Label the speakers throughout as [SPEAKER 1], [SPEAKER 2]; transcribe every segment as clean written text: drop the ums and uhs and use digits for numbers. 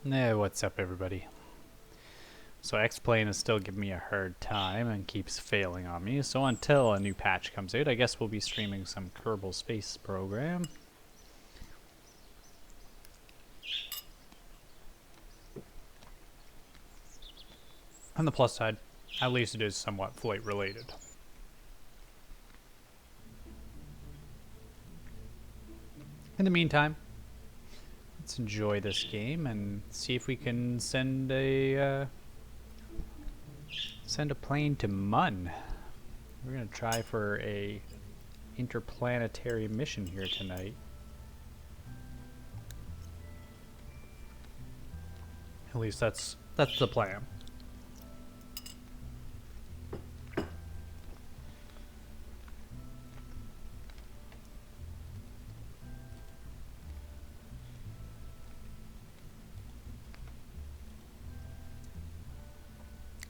[SPEAKER 1] What's up, everybody? So X-Plane is still giving me a hard time and keeps failing on me, so until a new patch comes out, I guess we'll be streaming some Kerbal Space program. On the plus side, at least it is somewhat flight related. In the meantime, let's enjoy this game and see if we can send a plane to Mun. We're gonna try for a interplanetary mission here tonight. At least that's the plan.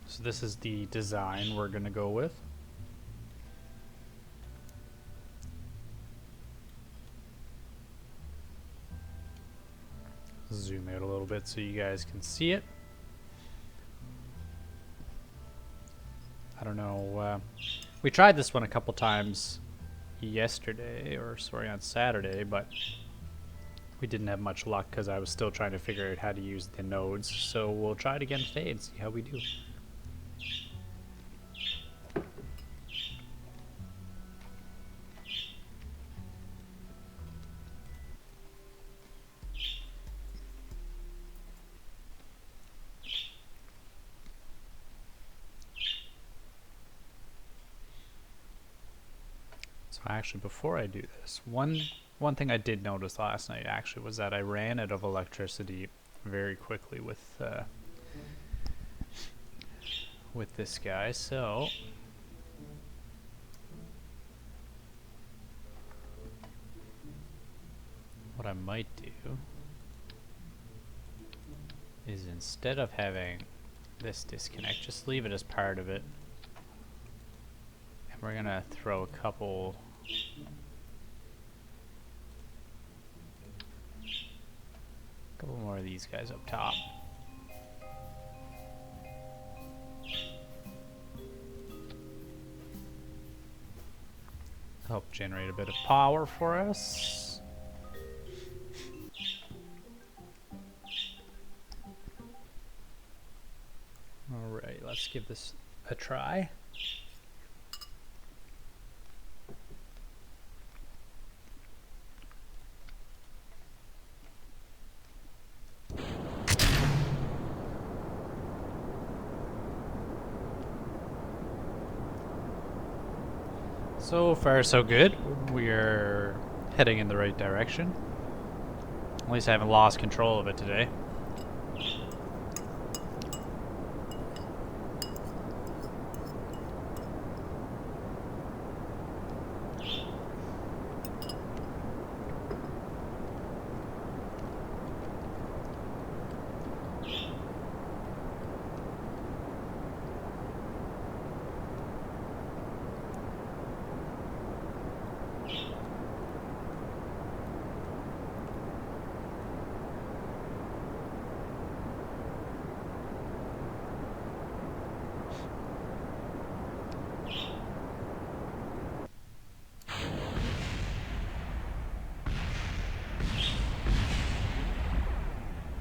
[SPEAKER 1] So this is the design we're gonna go with. Zoom out a little bit so you guys can see it. I don't know, we tried this one a couple times yesterday, or sorry, on Saturday, but we didn't have much luck because I was still trying to figure out how to use the nodes. So we'll try it again today and see how we do. So actually, before I do this, one thing I did notice last night actually was that I ran out of electricity very quickly with this guy. So what I might do is, instead of having this disconnect, just leave it as part of it. And we're gonna throw a couple more of these guys up top. Help generate a bit of power for us. Alright, let's give this a try. So far, so good. We are heading in the right direction. At least I haven't lost control of it today.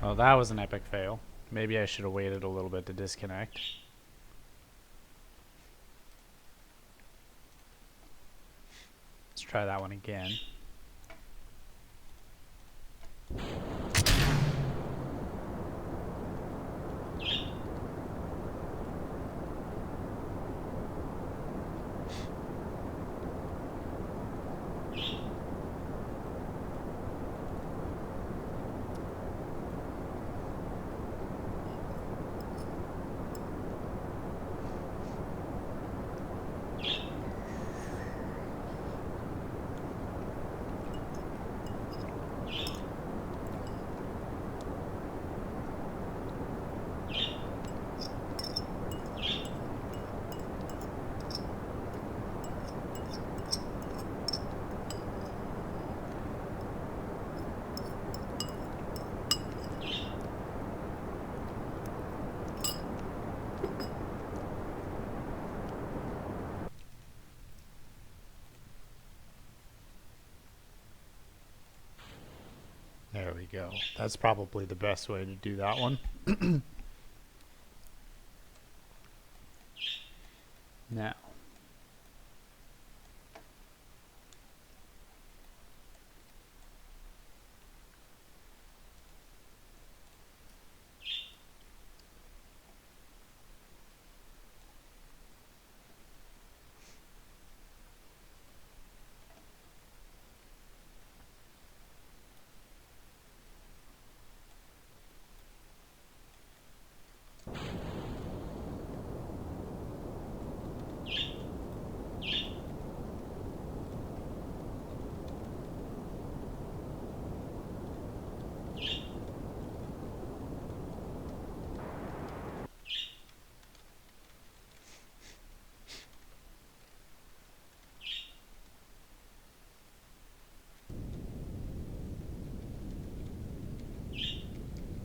[SPEAKER 1] Well, that was an epic fail. Maybe I should have waited a little bit to disconnect. Let's try that one again. There we go. That's probably the best way to do that one. Now.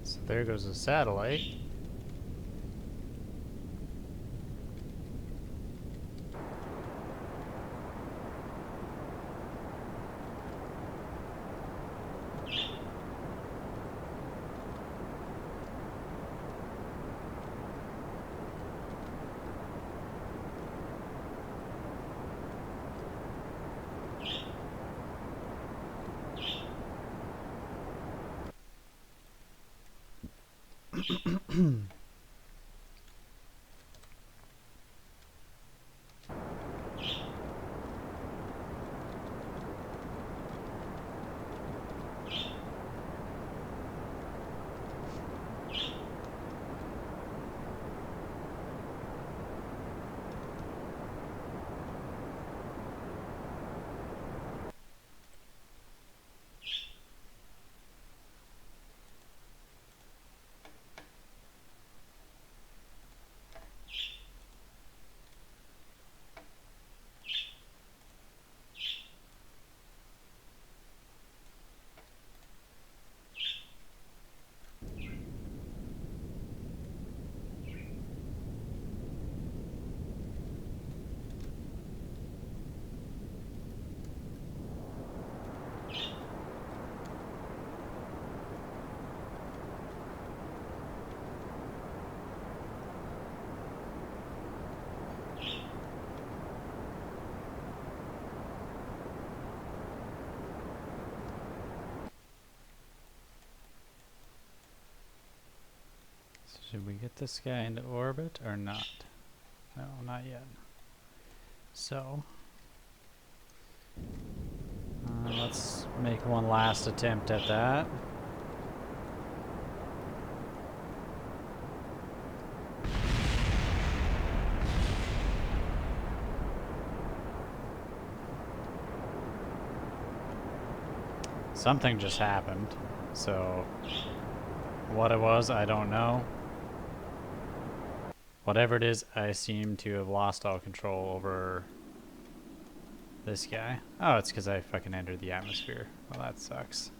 [SPEAKER 1] So there goes the satellite. Should we get this guy into orbit or not? No, not yet. So, let's make one last attempt at that. Something just happened, so what it was, I don't know. Whatever it is, I seem to have lost all control over this guy. Oh, it's because I fucking entered the atmosphere. Well, that sucks.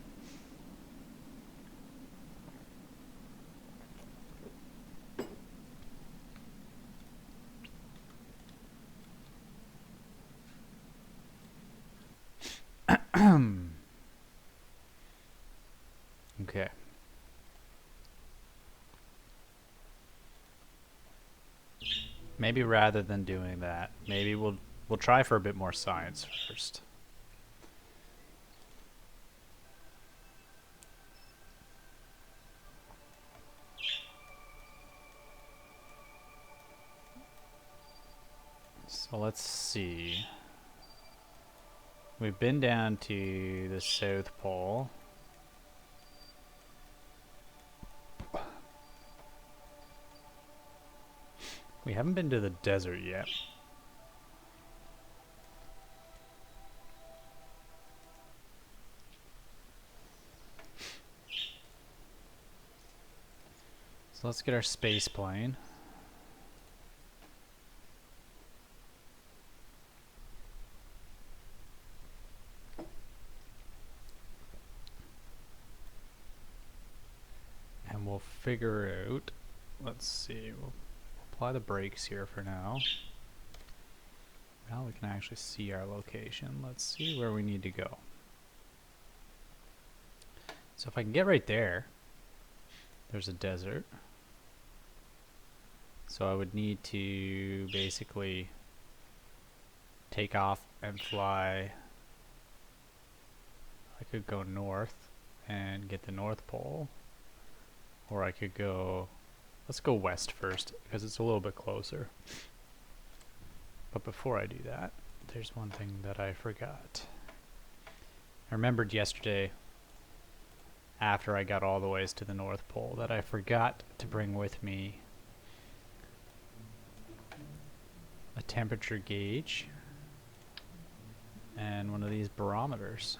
[SPEAKER 1] Okay. Maybe rather than doing that, maybe we'll try for a bit more science first. So let's see. We've been down to the South Pole. We haven't been to the desert yet. So let's get our space plane. And we'll figure out, let's see, we'll apply the brakes here for now. Now we can actually see our location. Let's see where we need to go. So if I can get right there, there's a desert. So I would need to basically take off and fly. I could go north and get the North Pole. Or I could go, let's go west first because it's a little bit closer. But before I do that, there's one thing that I forgot. I remembered yesterday, after I got all the ways to the North Pole, that I forgot to bring with me a temperature gauge and one of these barometers.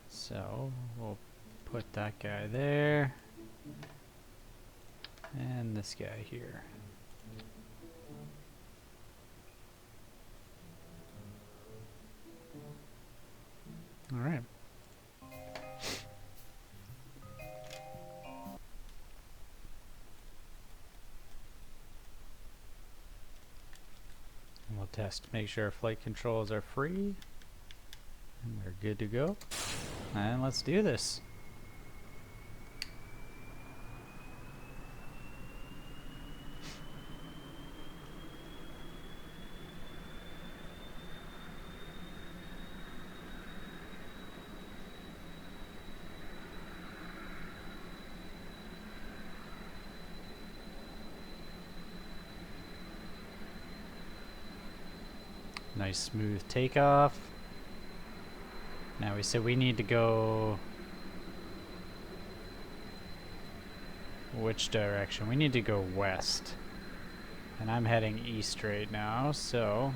[SPEAKER 1] So we'll put that guy there and this guy here. All right. And we'll test, make sure flight controls are free. And we're good to go. And let's do this. Nice smooth takeoff. Now we said we need to go which direction? We need to go west. And I'm heading east right now, so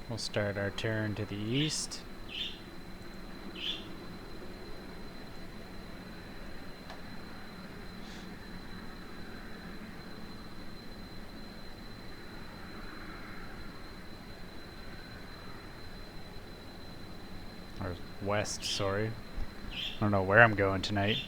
[SPEAKER 1] we'll start our turn to the east. Or west, sorry. I don't know where I'm going tonight.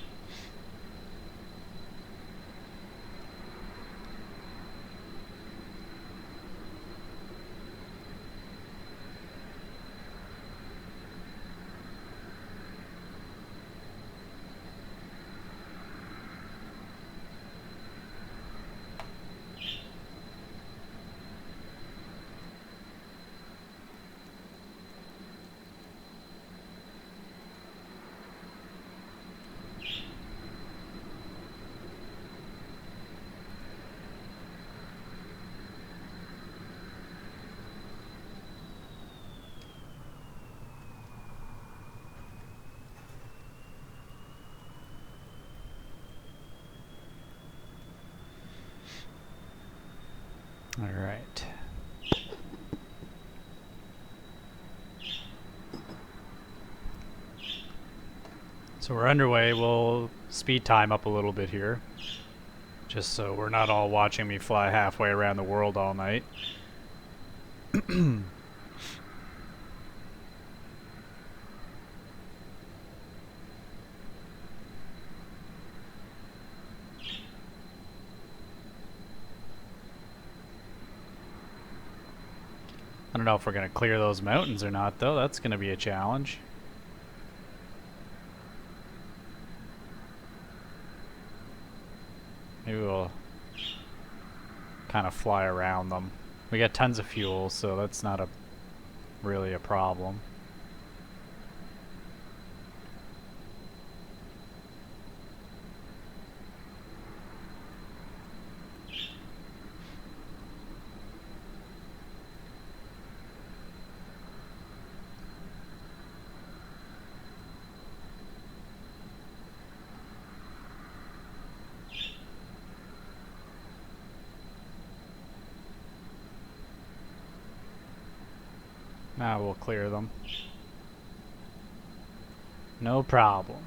[SPEAKER 1] All right. So we're underway. We'll speed time up a little bit here, just so we're not all watching me fly halfway around the world all night. I don't know if we're going to clear those mountains or not, though. That's going to be a challenge. Maybe we'll kind of fly around them. We got tons of fuel, so that's not really a problem. Now we'll clear them. No problem.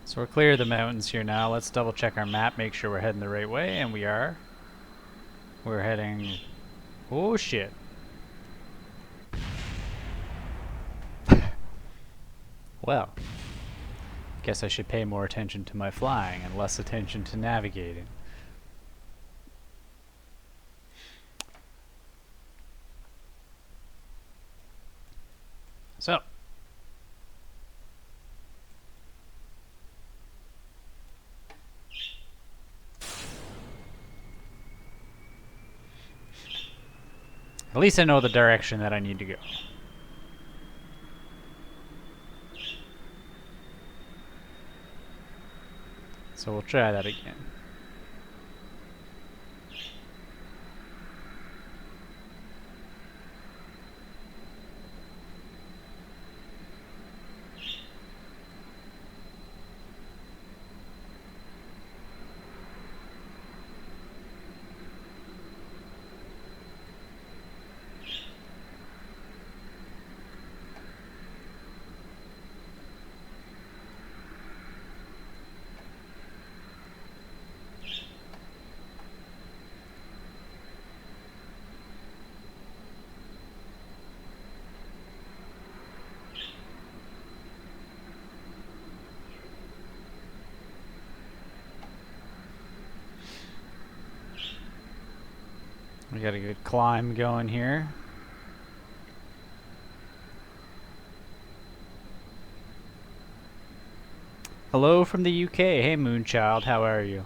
[SPEAKER 1] So we're clear of the mountains here now. Let's double check our map, make sure we're heading the right way, and we are. We're heading... Oh shit. Well, guess I should pay more attention to my flying and less attention to navigating. So, at least I know the direction that I need to go. So we'll try that again. We got a good climb going here. Hello from the UK. Hey Moonchild, how are you?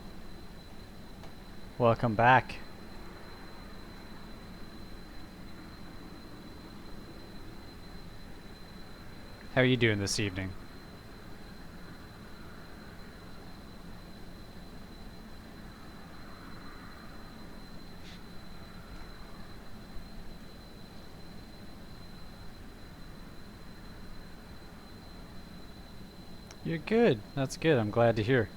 [SPEAKER 1] Welcome back. How are you doing this evening? You're good. That's good. I'm glad to hear.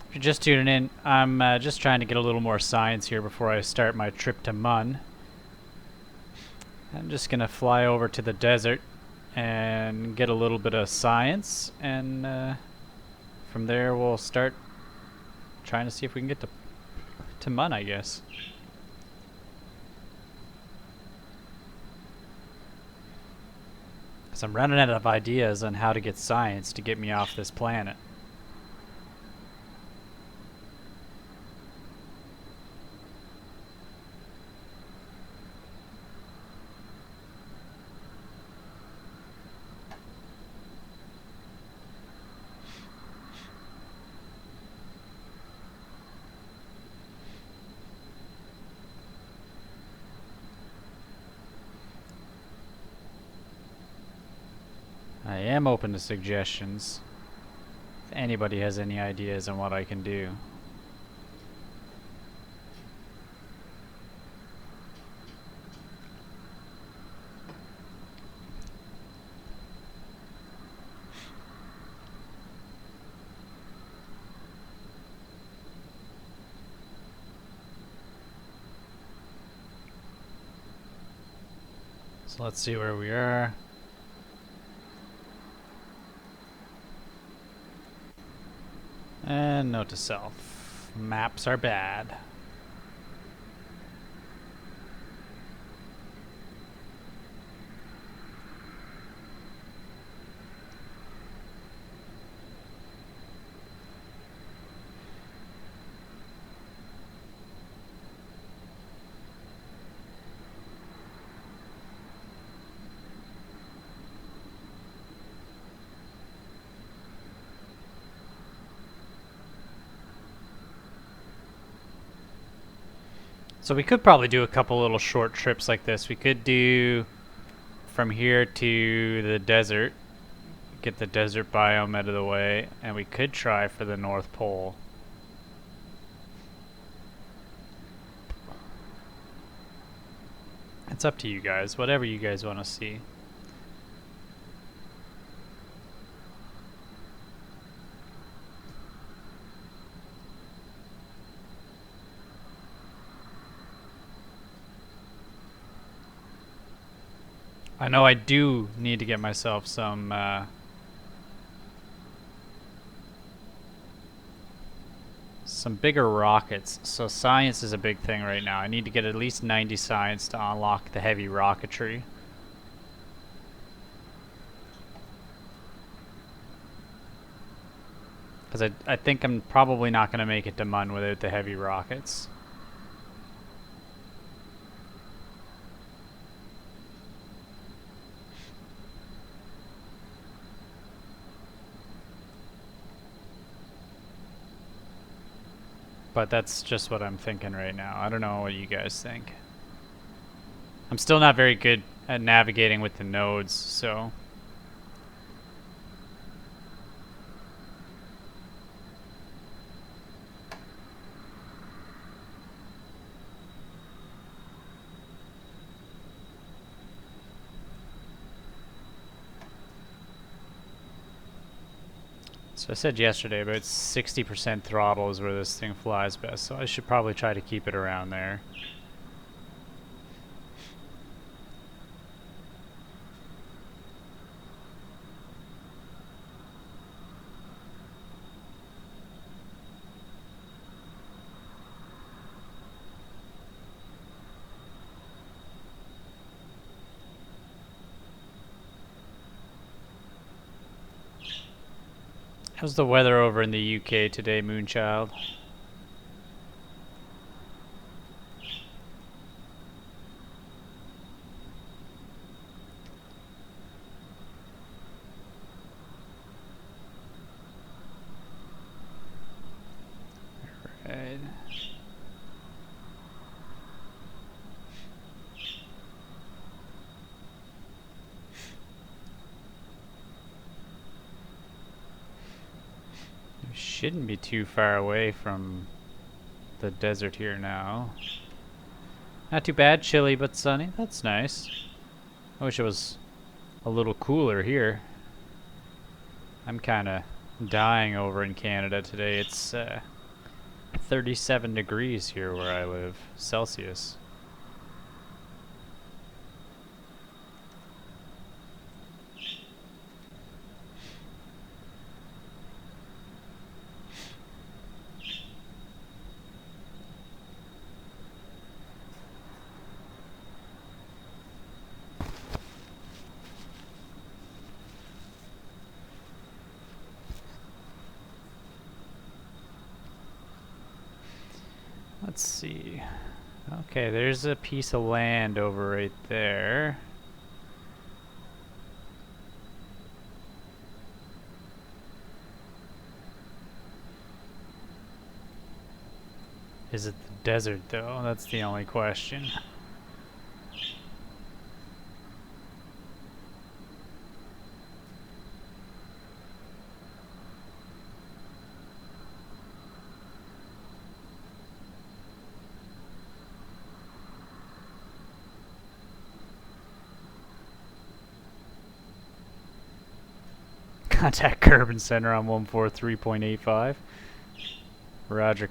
[SPEAKER 1] If you're just tuning in, I'm just trying to get a little more science here before I start my trip to Mun. I'm just going to fly over to the desert and get a little bit of science, and from there we'll start trying to see if we can get to Mun, I guess. Because I'm running out of ideas on how to get science to get me off this planet. I am open to suggestions. If anybody has any ideas on what I can do. So let's see where we are. And note to self, maps are bad. So we could probably do a couple little short trips like this. We could do from here to the desert, get the desert biome out of the way, and we could try for the North Pole. It's up to you guys, whatever you guys want to see. I know I do need to get myself some bigger rockets. So science is a big thing right now. I need to get at least 90 science to unlock the heavy rocketry. Because I think I'm probably not going to make it to Mun without the heavy rockets. But that's just what I'm thinking right now. I don't know what you guys think. I'm still not very good at navigating with the nodes, so... So I said yesterday, about 60% throttle is where this thing flies best, so I should probably try to keep it around there. How's the weather over in the UK today, Moonchild? Alright. We shouldn't be too far away from the desert here now. Not too bad, chilly but sunny. That's nice. I wish it was a little cooler here. I'm kind of dying over in Canada today. It's 37 degrees here where I live, Celsius. Let's see. Okay, there's a piece of land over right there. Is it the desert though? That's the only question. Contact Kerbal Center on 143.85. Roger.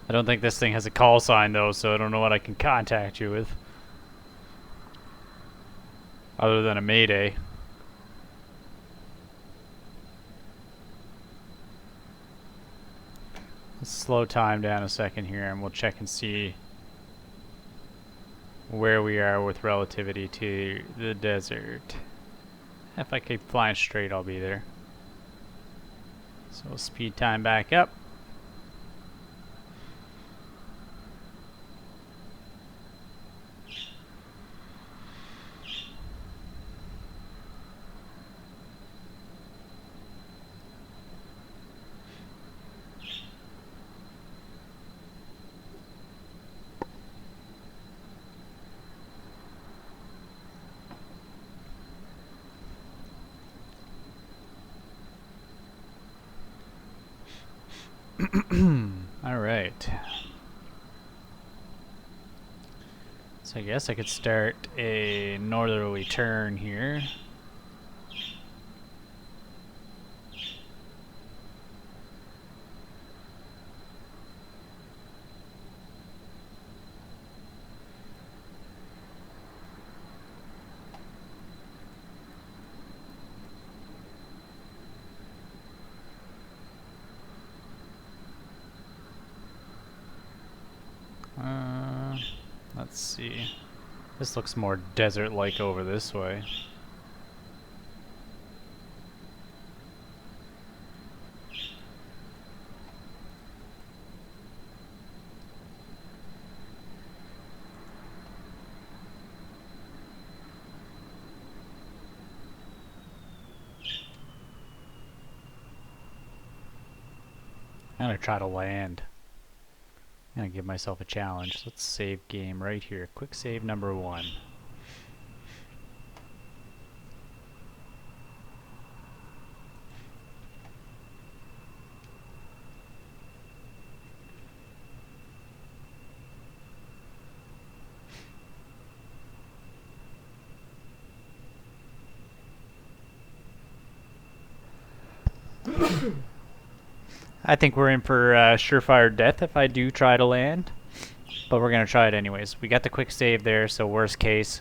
[SPEAKER 1] I don't think this thing has a call sign though, so I don't know what I can contact you with. Other than a mayday. Let's slow time down a second here and we'll check and see where we are with relativity to the desert. If I keep flying straight, I'll be there. So we'll speed time back up. All right. So I guess I could start a northerly turn here. Let's see. This looks more desert-like over this way. I'm gonna try to land. I'm gonna give myself a challenge. Let's save game right here. Quick save number 1. I think we're in for surefire death if I do try to land, but we're gonna try it anyways. We got the quick save there, so worst case,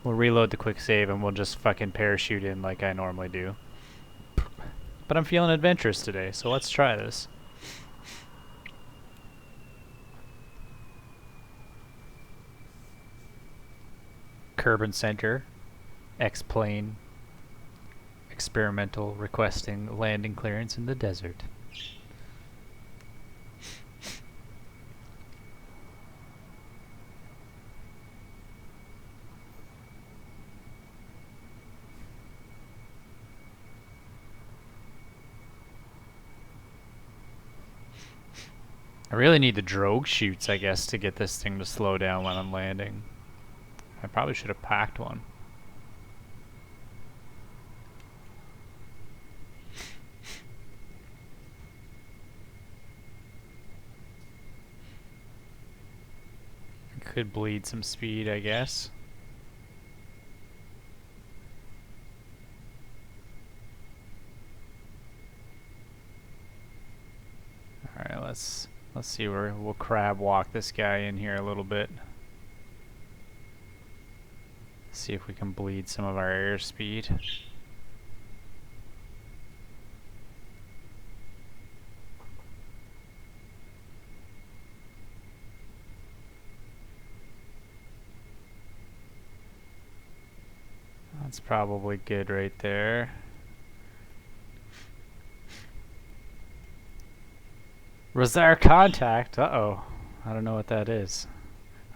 [SPEAKER 1] we'll reload the quick save and we'll just fucking parachute in like I normally do. But I'm feeling adventurous today, so let's try this. Kerbal Center, X-plane, experimental requesting landing clearance in the desert. I really need the drogue chutes, I guess, to get this thing to slow down when I'm landing. I probably should have packed one. Could bleed some speed, I guess. Alright, let's see where we'll crab walk this guy in here a little bit. See if we can bleed some of our airspeed. That's probably good right there. Radar contact. Uh-oh. I don't know what that is.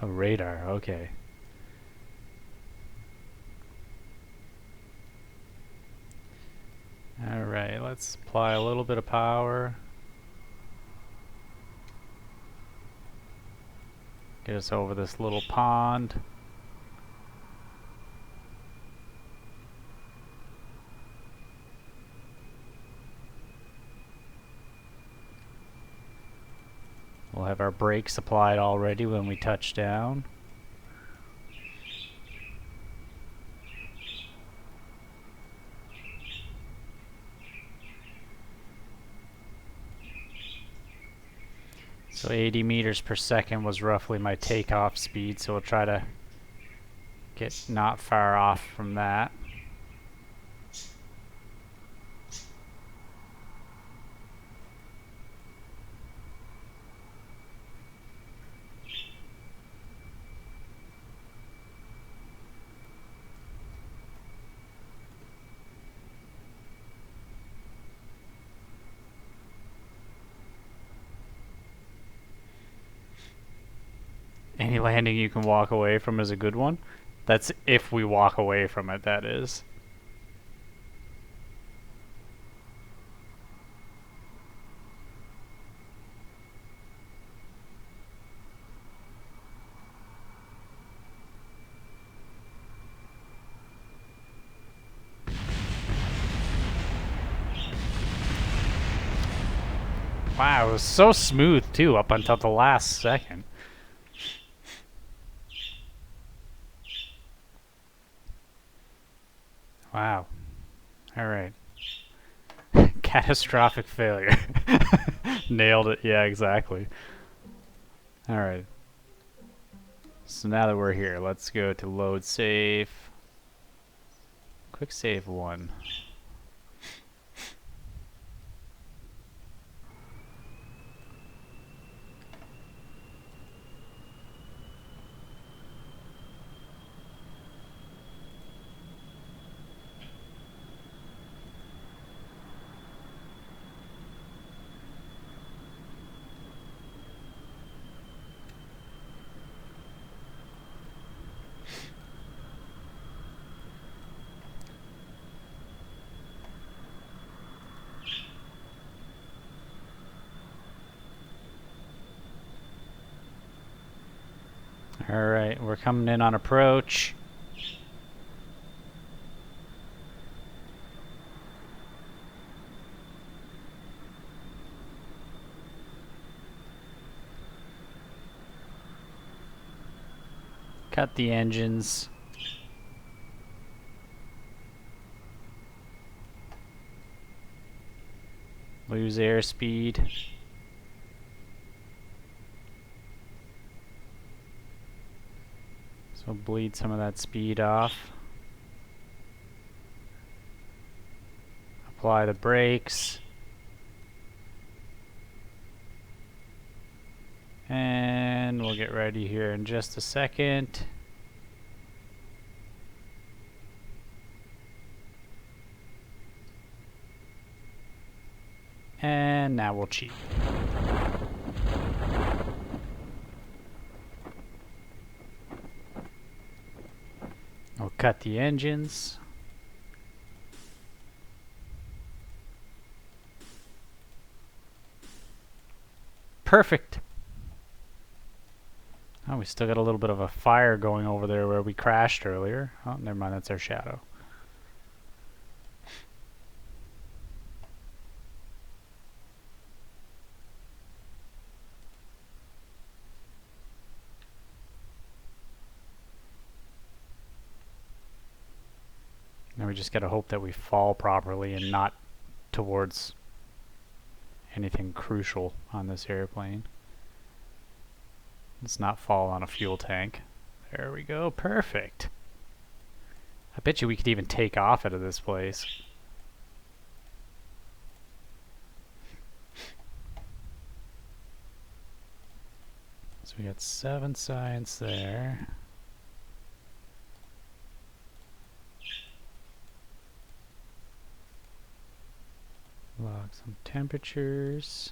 [SPEAKER 1] A radar. Okay. Alright, let's apply a little bit of power. Get us over this little pond. We'll have our brakes applied already when we touch down. So 80 meters per second was roughly my takeoff speed, so we'll try to get not far off from that. Any landing you can walk away from is a good one. That's if we walk away from it, that is. Wow, it was so smooth too up until the last second. Wow. Alright. Catastrophic failure. Nailed it. Yeah, exactly. Alright. So now that we're here, let's go to load save. Quick save 1. Alright, we're coming in on approach. Cut the engines. Lose airspeed. So bleed some of that speed off. Apply the brakes. And we'll get ready here in just a second. And now we'll cheat. We'll cut the engines. Perfect. Oh, we still got a little bit of a fire going over there where we crashed earlier. Oh, never mind, that's our shadow. Now we just gotta hope that we fall properly and not towards anything crucial on this airplane. Let's not fall on a fuel tank. There we go, perfect. I bet you we could even take off out of this place. So we got 7 science there. Log some temperatures.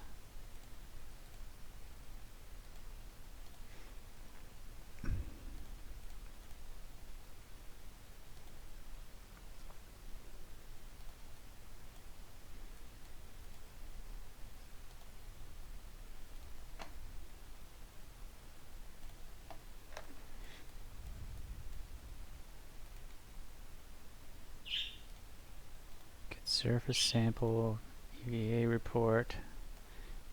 [SPEAKER 1] Get surface sample. EVA report.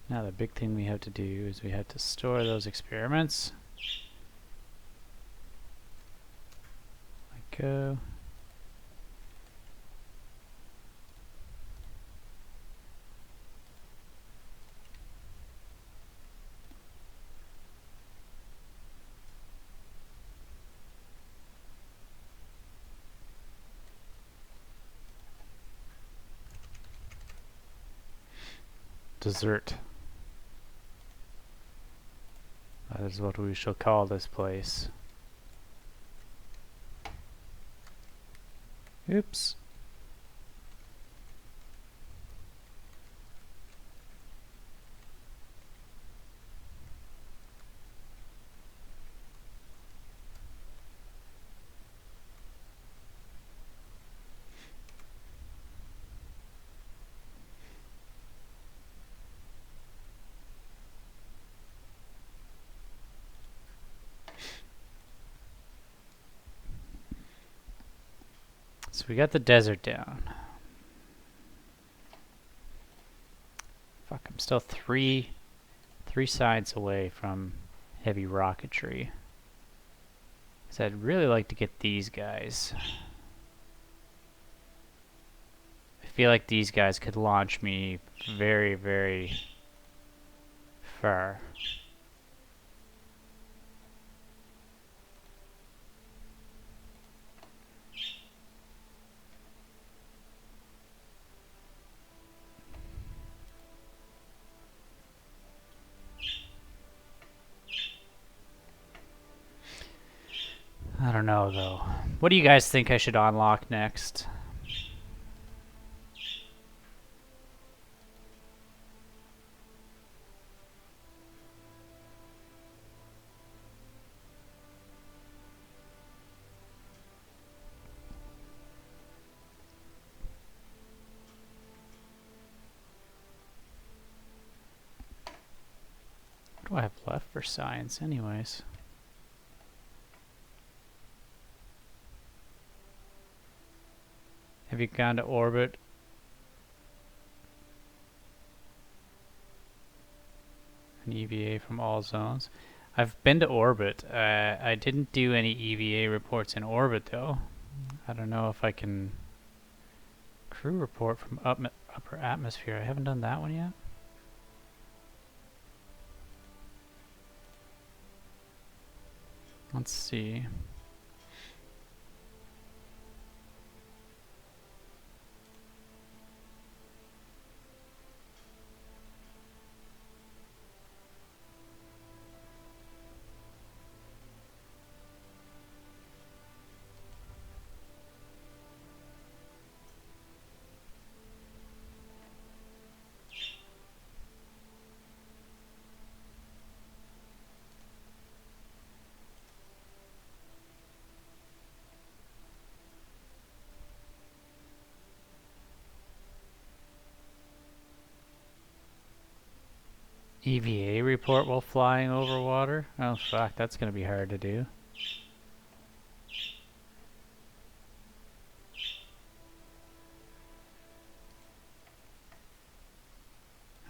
[SPEAKER 1] Now the big thing we have to do is we have to store those experiments. Like go. Dessert. That is what we shall call this place. Oops. So we got the desert down. Fuck, I'm still three sides away from heavy rocketry. So I'd really like to get these guys. I feel like these guys could launch me very, very far. I don't know though. What do you guys think I should unlock next? What do I have left for science anyways? Have you gone to orbit? An EVA from all zones. I've been to orbit. I didn't do any EVA reports in orbit though. I don't know if I can. Crew report from upper atmosphere. I haven't done that one yet. Let's see. EVA report while flying over water? Oh fuck, that's gonna be hard to do.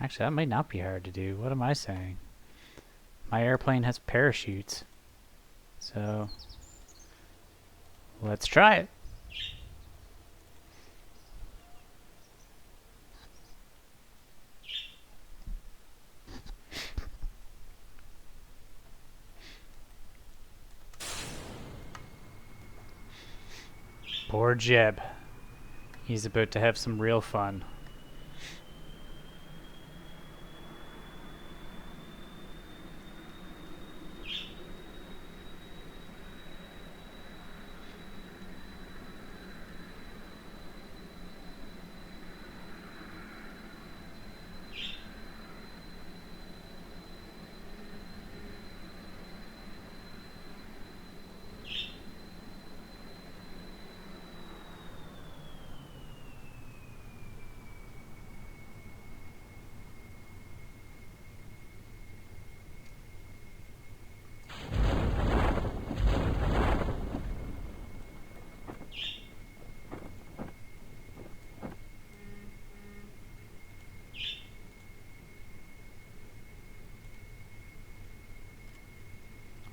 [SPEAKER 1] Actually, that might not be hard to do. What am I saying? My airplane has parachutes. So, let's try it. Poor Jeb. He's about to have some real fun.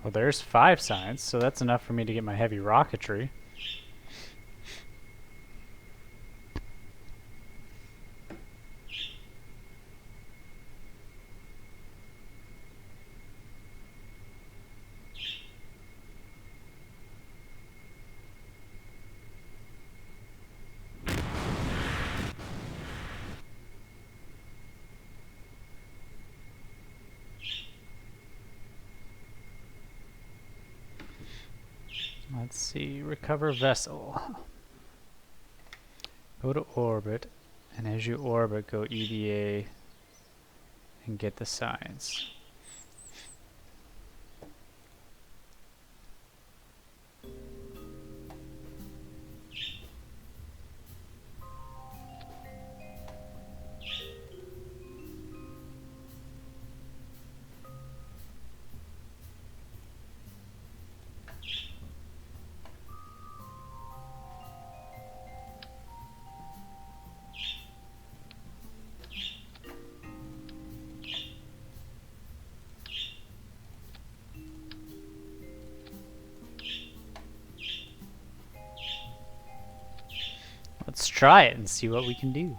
[SPEAKER 1] Well, there's 5 signs, so that's enough for me to get my heavy rocketry. Let's see, recover vessel. Go to orbit, and as you orbit, go EVA and get the signs. Let's try it and see what we can do.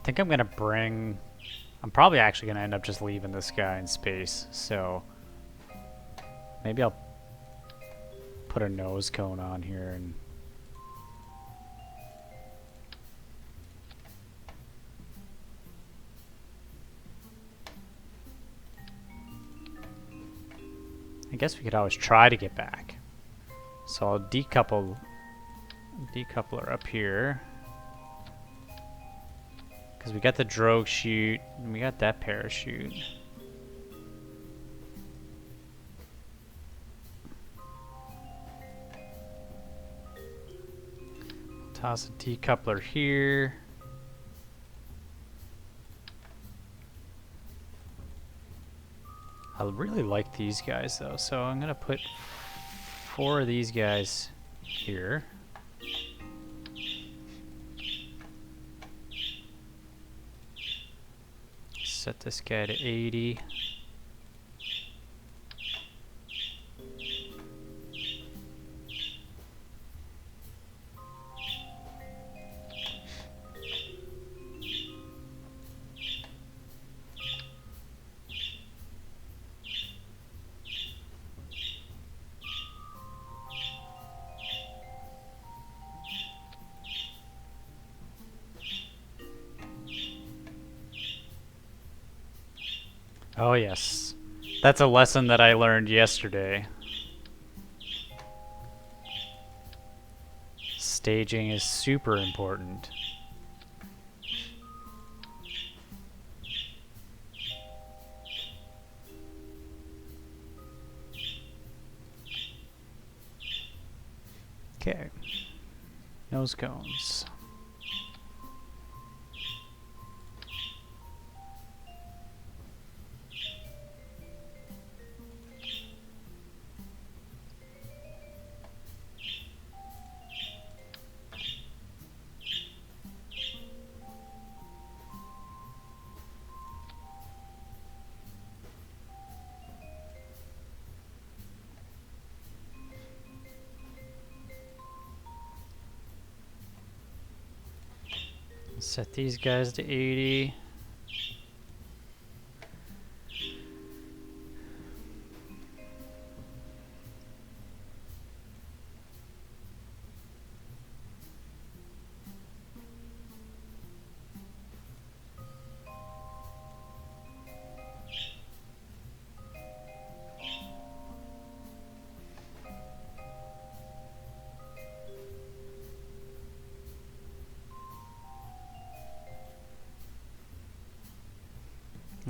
[SPEAKER 1] think I'm gonna bring... I'm probably actually gonna end up just leaving this guy in space, so... Maybe I'll put a nose cone on here and... I guess we could always try to get back. So I'll decouple her up here. Because we got the drogue chute, and we got that parachute. Toss a decoupler here. I really like these guys though, so I'm gonna put 4 of these guys here. Set this guy to 80. Oh yes, that's a lesson that I learned yesterday. Staging is super important. Okay, nose cones. Set these guys to 80.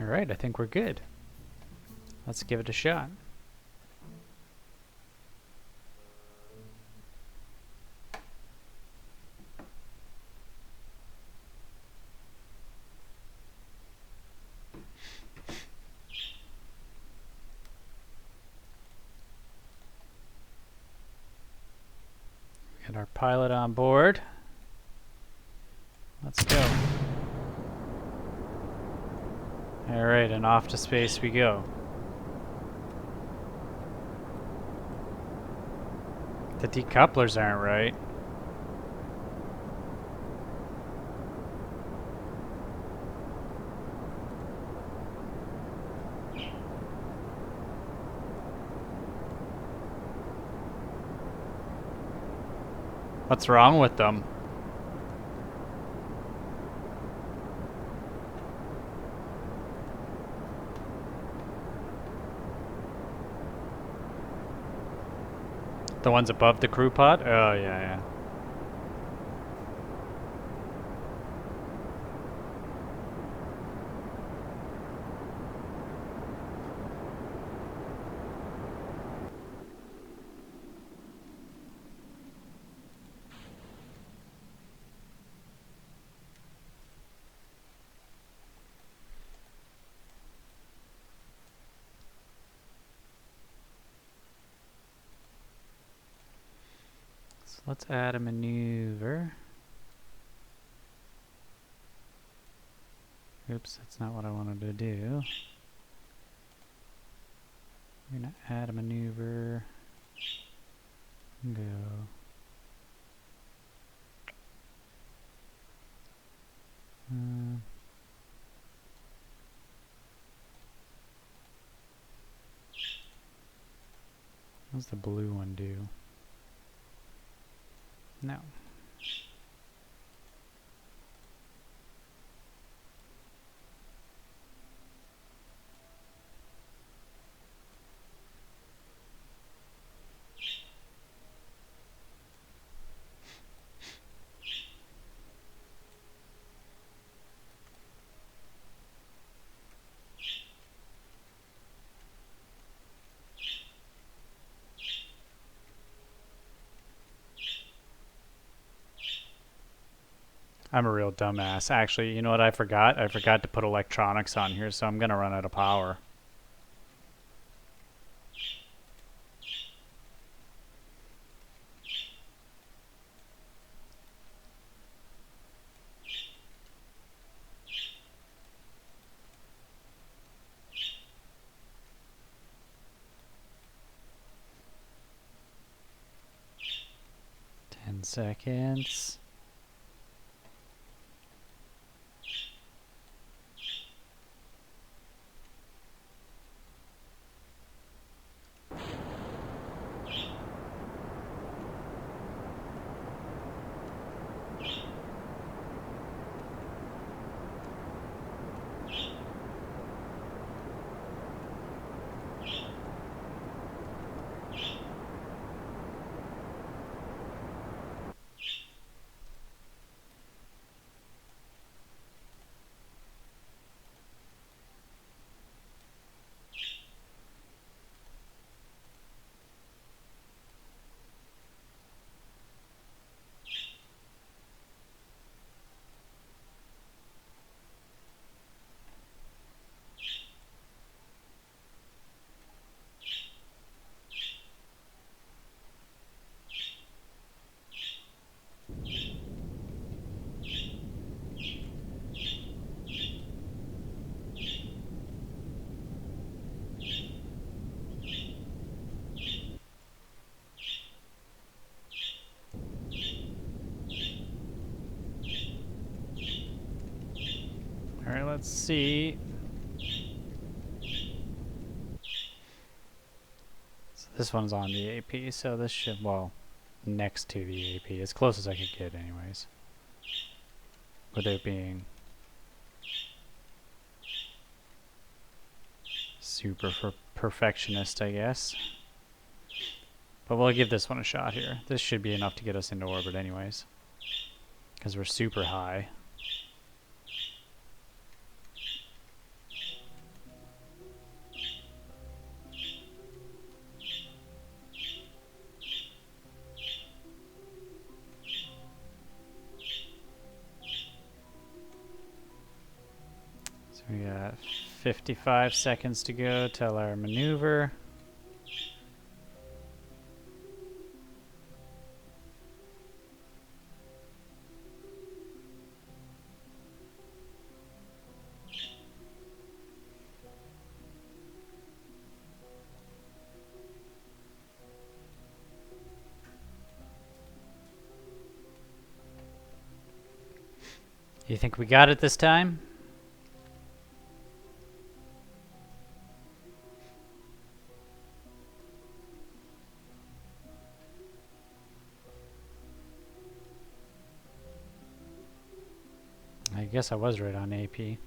[SPEAKER 1] Alright, I think we're good. Let's give it a shot. Get our pilot on board. Let's go. Alright, and off to space we go. The decouplers aren't right. What's wrong with them? The ones above the crew pod? Oh, yeah. So let's add a maneuver. Oops, that's not what I wanted to do. We're gonna add a maneuver. Go. What does the blue one do? No. I'm a real dumbass. Actually, you know what I forgot? I forgot to put electronics on here, so I'm gonna run out of power. Seconds. All right, let's see. So this one's on the AP, so this should, well, next to the AP, as close as I could get anyways. Without being super perfectionist, I guess. But we'll give this one a shot here. This should be enough to get us into orbit anyways, because we're super high. So we got 55 seconds to go till our maneuver. You think we got it this time? I guess I was right on AP.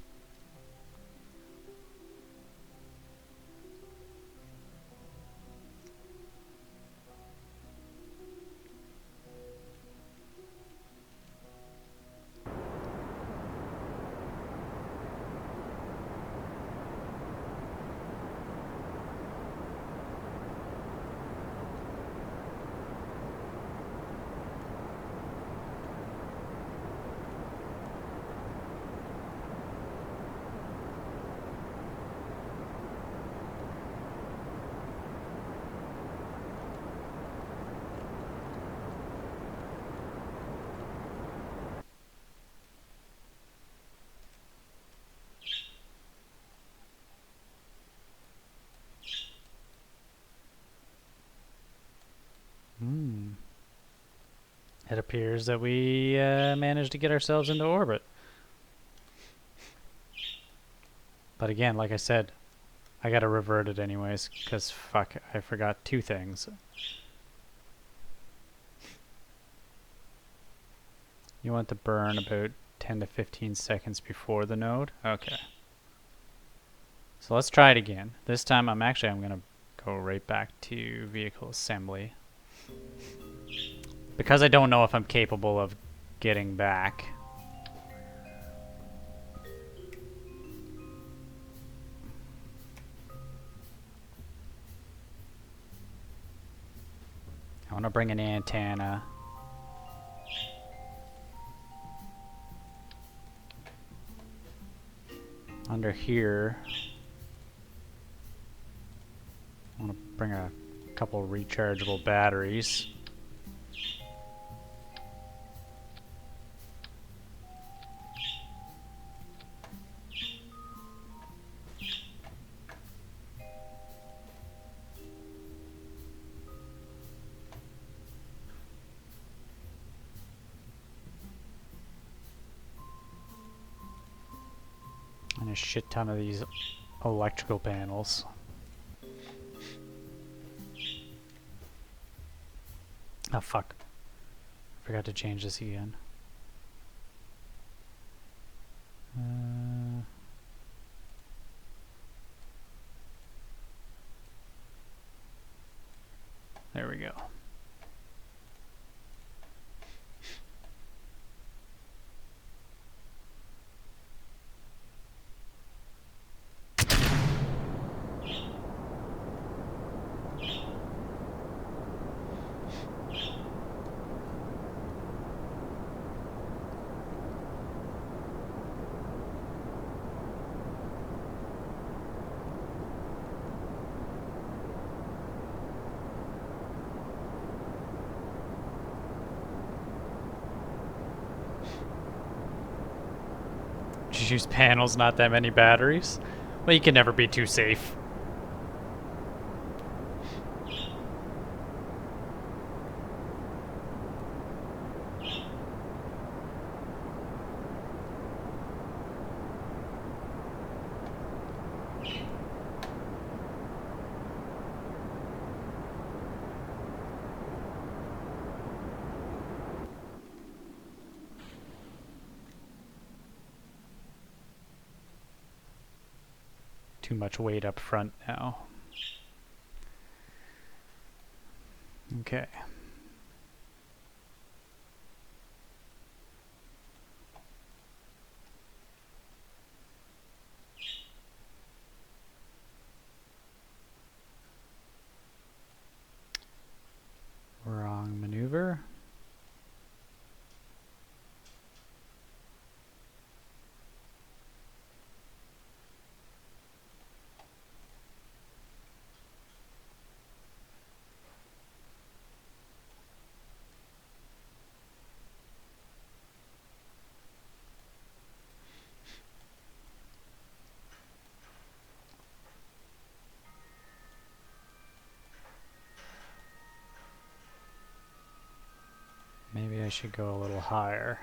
[SPEAKER 1] It appears that we managed to get ourselves into orbit. But again, like I said, I gotta revert it anyways, because fuck, I forgot two things. You want to burn about 10 to 15 seconds before the node? Okay. So let's try it again. This time I'm gonna go right back to vehicle assembly. Because I don't know if I'm capable of getting back. I want to bring an antenna. Under here, I want to bring a couple rechargeable batteries. And a shit ton of these electrical panels. Oh fuck. Forgot to change this again. There we go. Just use panels, not that many batteries. Well, you can never be too safe. Too much weight up front now. Okay. Wrong maneuver. Maybe I should go a little higher.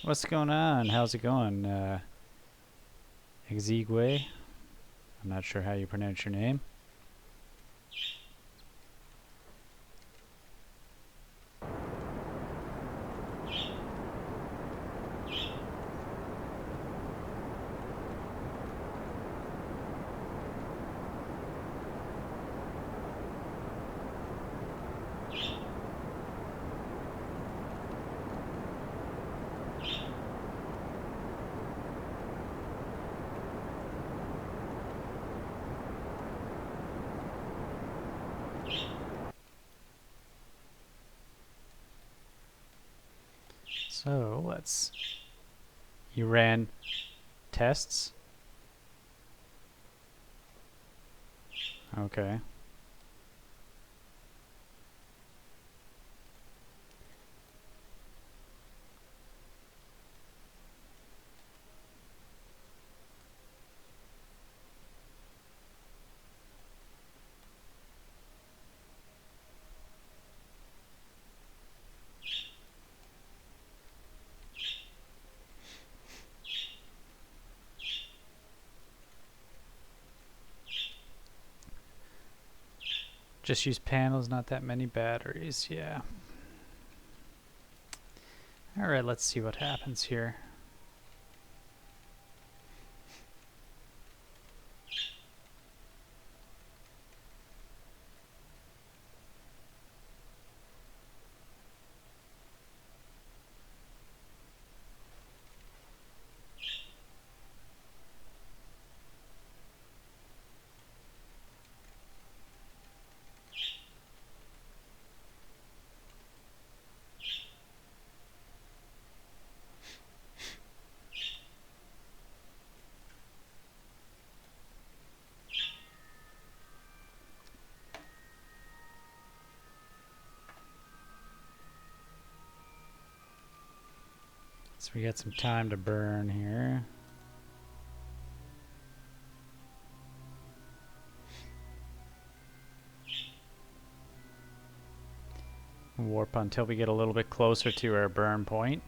[SPEAKER 1] What's going on? How's it going? Exigwe? I'm not sure how you pronounce your name. So let's. You ran tests? Okay. Just use panels, not that many batteries. Yeah. Alright, let's see what happens here. So we got some time to burn here. Warp until we get a little bit closer to our burn point.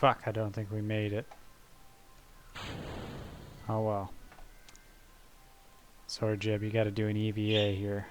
[SPEAKER 1] Fuck, I don't think we made it. Oh well. Sorry, Jeb, you gotta do an EVA here.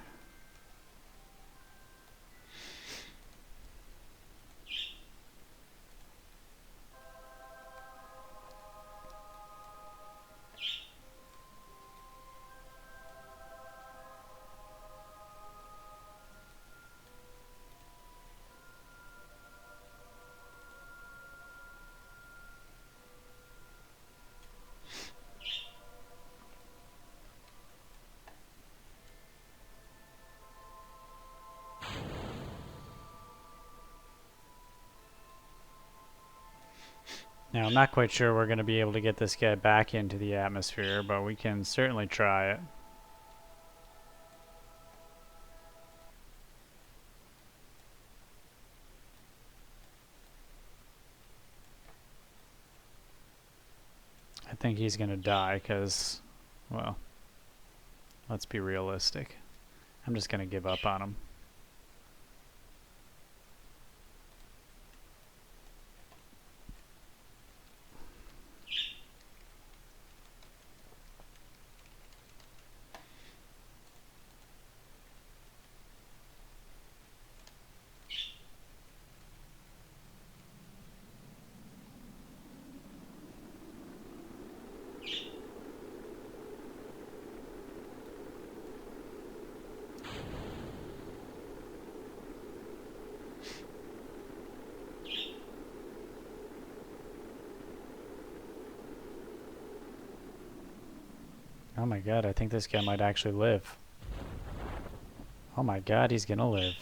[SPEAKER 1] Now, I'm not quite sure we're going to be able to get this guy back into the atmosphere, but we can certainly try it. I think he's going to die because, well, let's be realistic. I'm just going to give up on him. Oh my god, I think this guy might actually live. Oh my god, he's gonna live.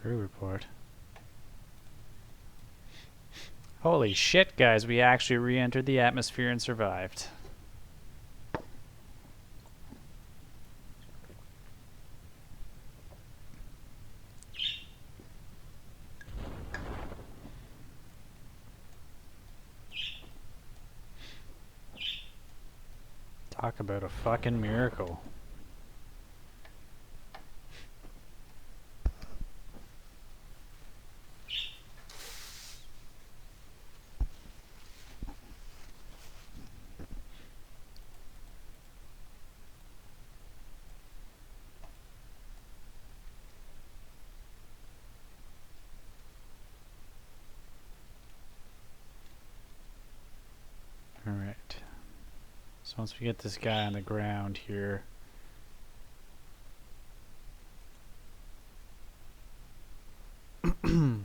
[SPEAKER 1] Crew report. Holy shit, guys, we actually re-entered the atmosphere and survived. Talk about a fucking miracle. Alright. So once we get this guy on the ground here, I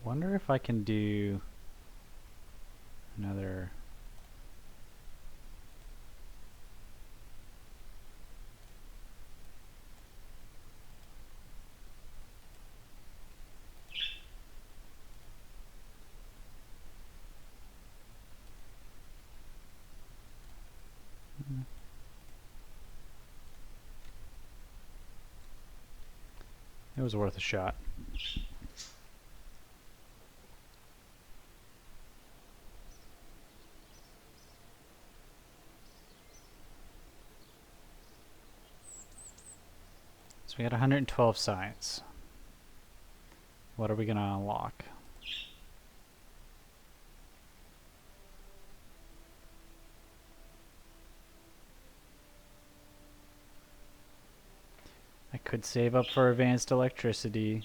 [SPEAKER 1] wonder if I can do another. It was worth a shot. So we got 112 science. What are we gonna unlock? I could save up for advanced electricity.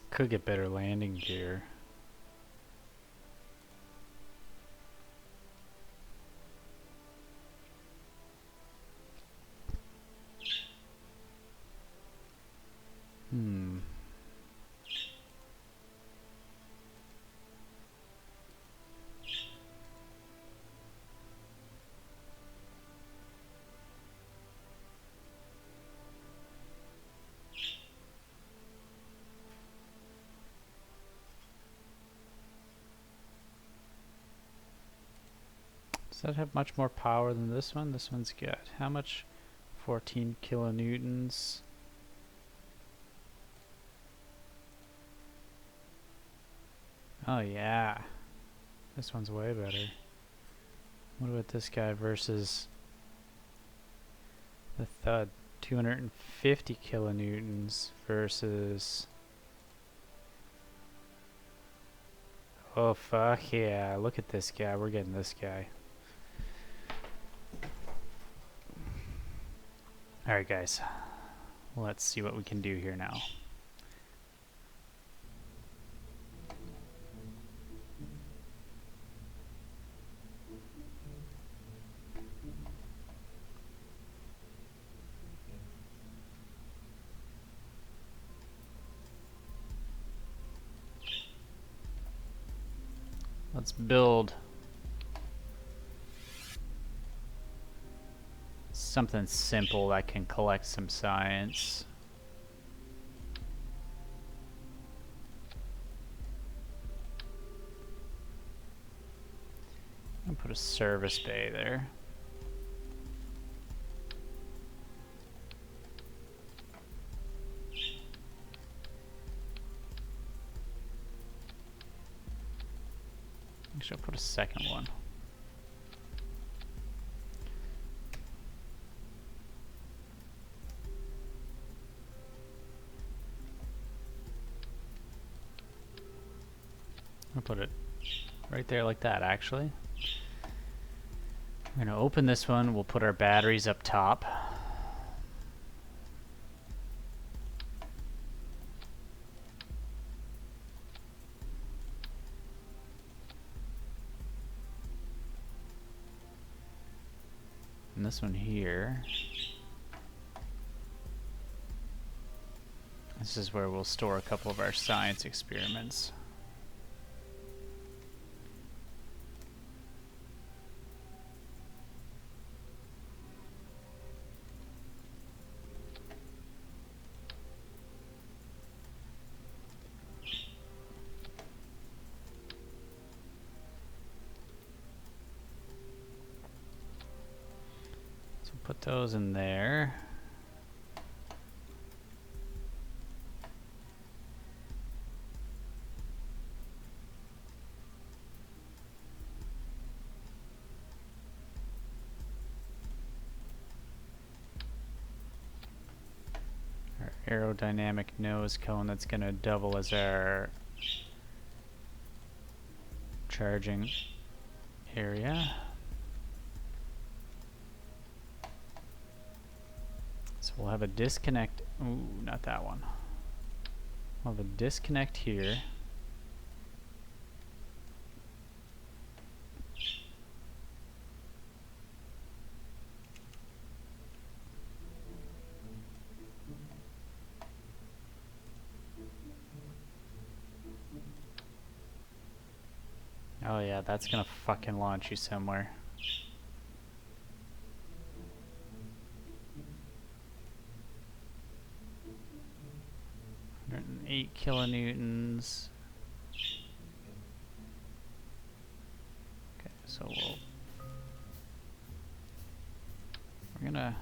[SPEAKER 1] Could get better landing gear. Does that have much more power than this one? This one's got how much? 14 kilonewtons. Oh yeah. This one's way better. What about this guy versus the Thud? 250 kilonewtons versus... Oh fuck yeah, look at this guy. We're getting this guy. Alright guys, let's see what we can do here now. Let's build something simple that can collect some science. I'm gonna put a service bay there. Actually, I'll put a second one. I'll put it right there like that, actually. We're gonna open this one. We'll put our batteries up top. this one here. This is where we'll store a couple of our science experiments. So put those in there. Aerodynamic nose cone that's going to double as our charging area. So we'll have a disconnect. Ooh, not that one. We'll have a disconnect here. Oh yeah, that's gonna fucking launch you somewhere. $108 kilonewtons. Okay, so we're gonna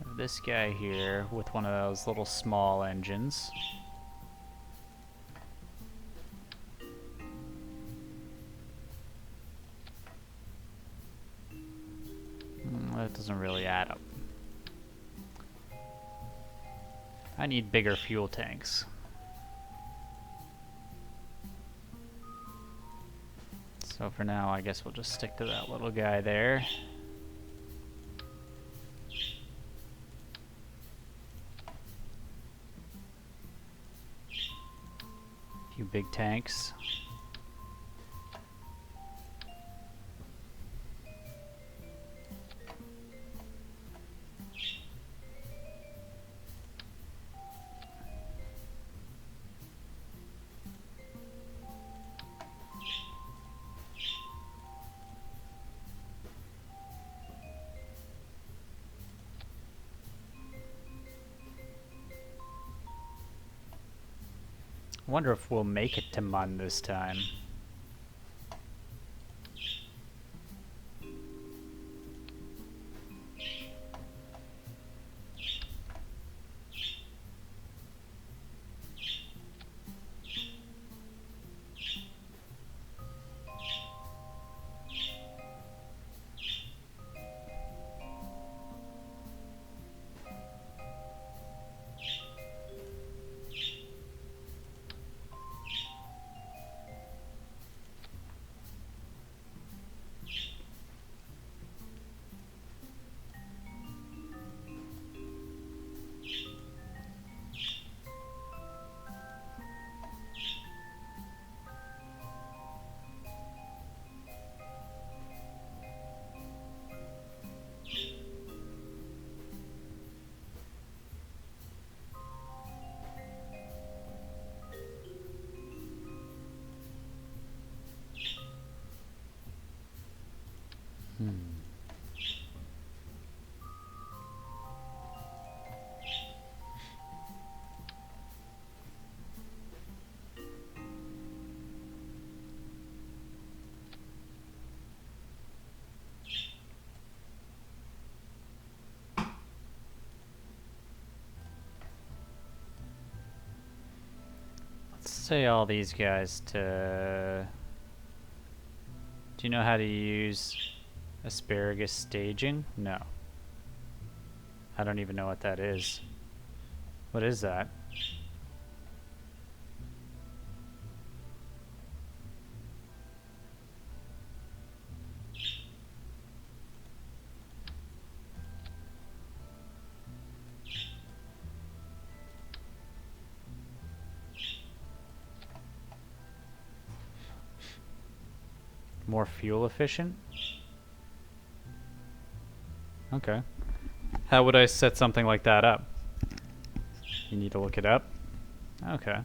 [SPEAKER 1] have this guy here with one of those little small engines. That doesn't really add up. I need bigger fuel tanks. So for now, I guess we'll just stick to that little guy there. A few big tanks. I wonder if we'll make it to Mun this time. Let's say all these guys to... Do you know how to use asparagus staging? No. I don't even know what that is. What is that? More fuel efficient? Okay. How would I set something like that up? You need to look it up? Okay.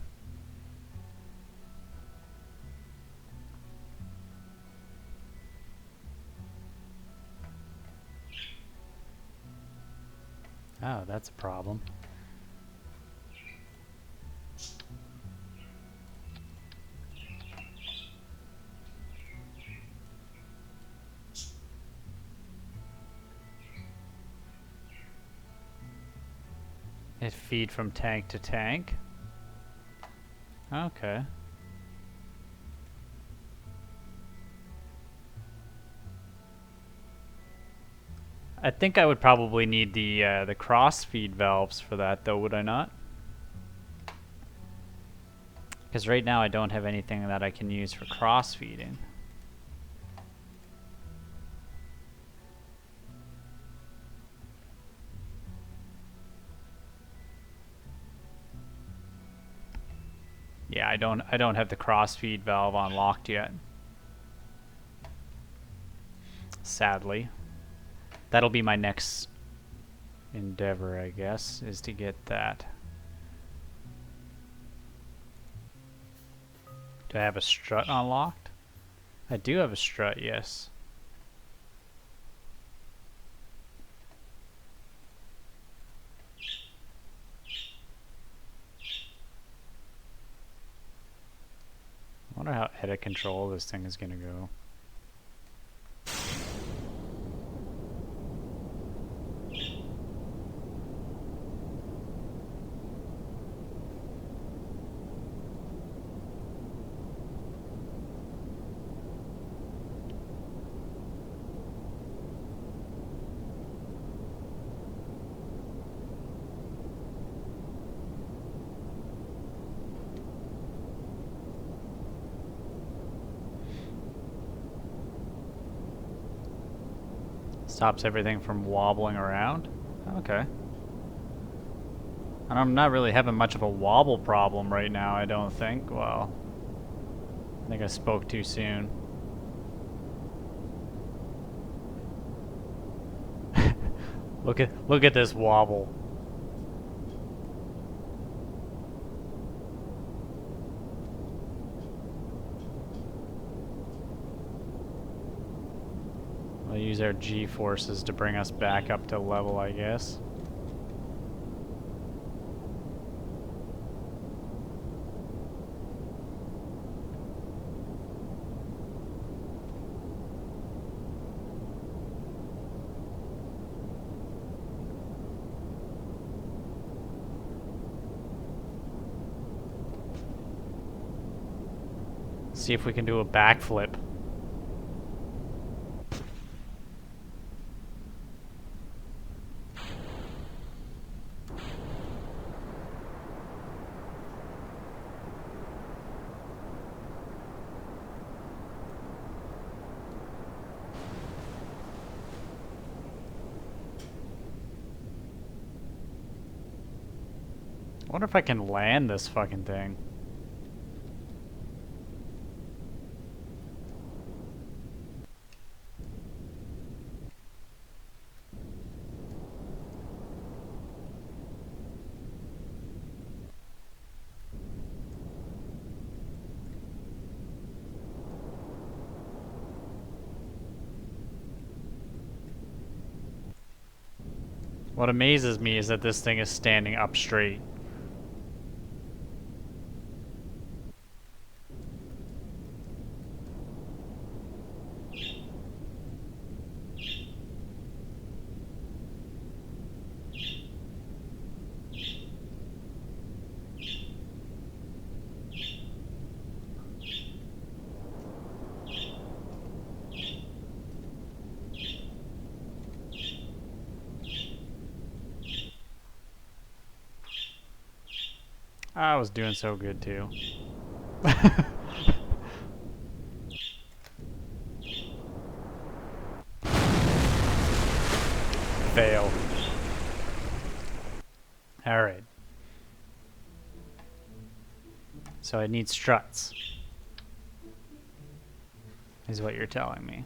[SPEAKER 1] Oh, that's a problem. It feed from tank to tank? Okay. I think I would probably need the cross feed valves for that, though, would I not? Because right now I don't have anything that I can use for cross feeding. Yeah, I don't have the cross feed valve unlocked yet. Sadly. That'll be my next endeavor, I guess, is to get that. Do I have a strut unlocked? I do have a strut, yes. I wonder how out of control this thing is gonna go. Stops everything from wobbling around? Okay. And I'm not really having much of a wobble problem right now, I don't think. Well, I think I spoke too soon. Look at this wobble. We'll use our G-forces to bring us back up to level, I guess. See if we can do a backflip. I wonder if I can land this fucking thing. What amazes me is that this thing is standing up straight. I was doing so good too. Fail. Alright. So I need struts. Is what you're telling me.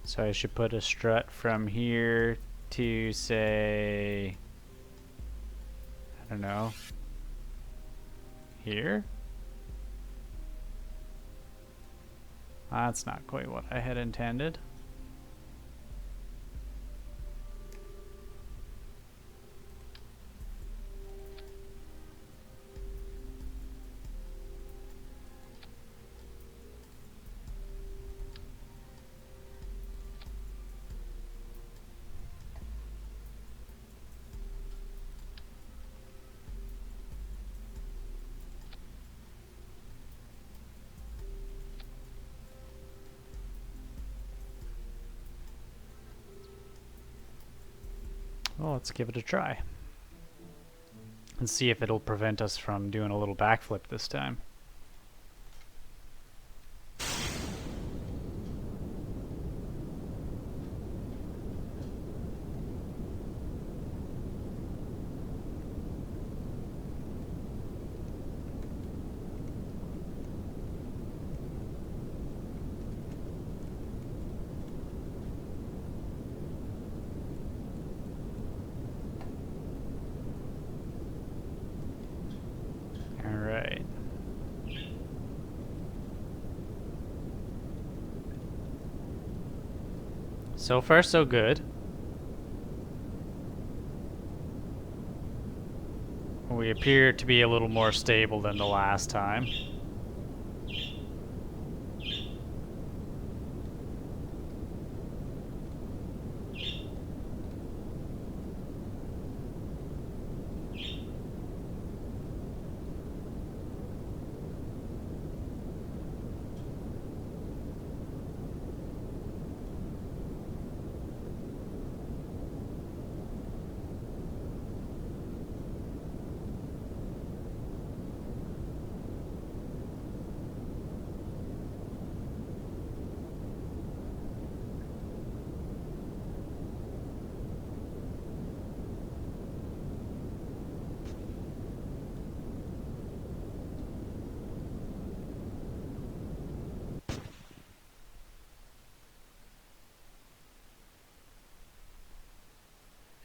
[SPEAKER 1] So I should put a strut from here to, say, I don't know, here? That's not quite what I had intended. Well, let's give it a try. And see if it'll prevent us from doing a little backflip this time. Alright. So far, so good. We appear to be a little more stable than the last time.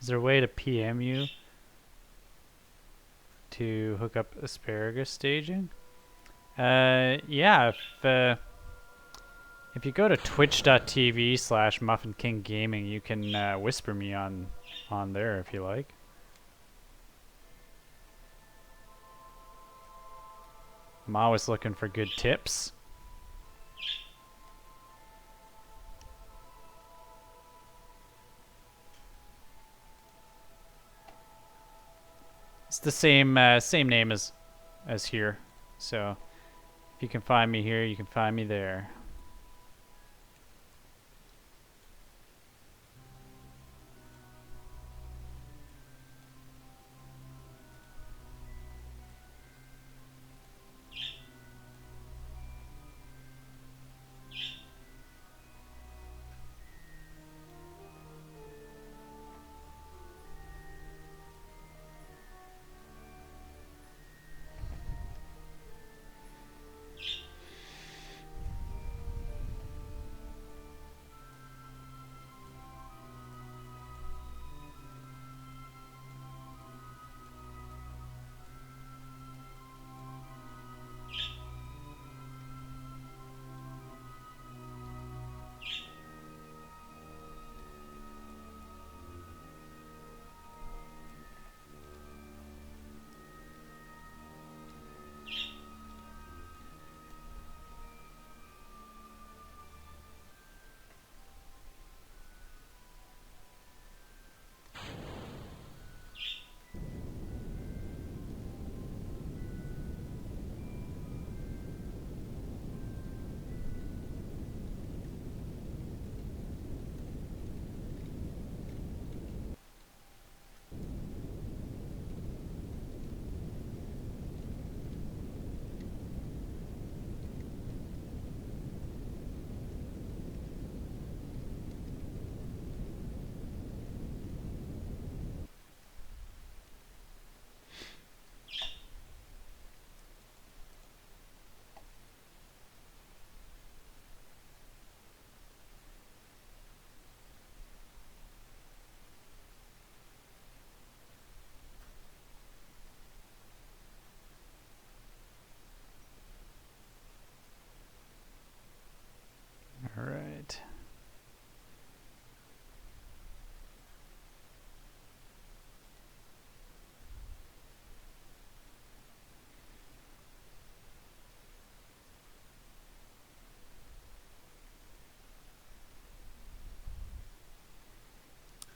[SPEAKER 1] Is there a way to PM you to hook up asparagus staging? Yeah, if you go to twitch.tv/MuffinKingGaming, you can whisper me on there if you like. I'm always looking for good tips. It's the same name as here, so if you can find me here, you can find me there.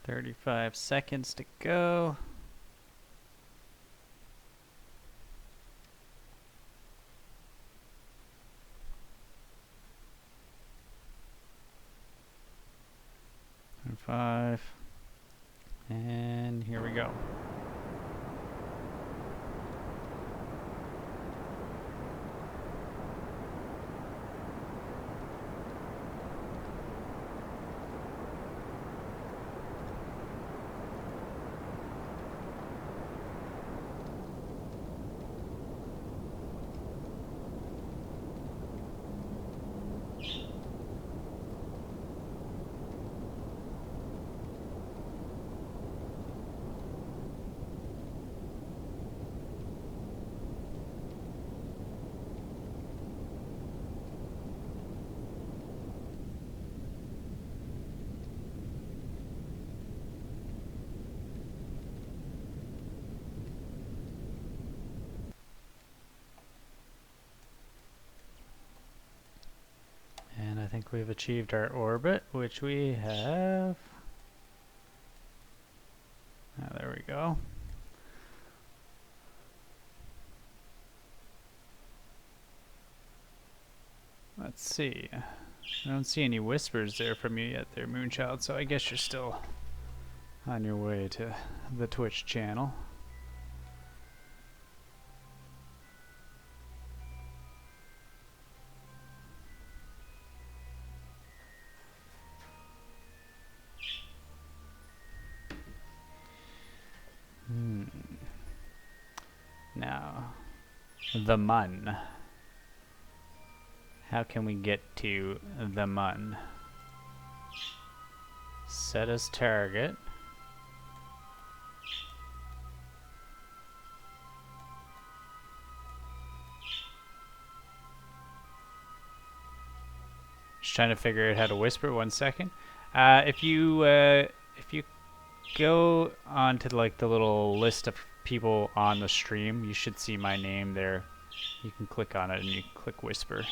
[SPEAKER 1] 35 seconds to go. And 5. And here we go. And I think we've achieved our orbit, which we have. There we go. Let's see. I don't see any whispers there from you yet there, Moonchild, so I guess you're still on your way to the Twitch channel. Now, the Mun. How can we get to the Mun? Set as target. Just trying to figure out how to whisper. 1 second. If you go onto like the little list of people on the stream, you should see my name there. You can click on it and you can click whisper.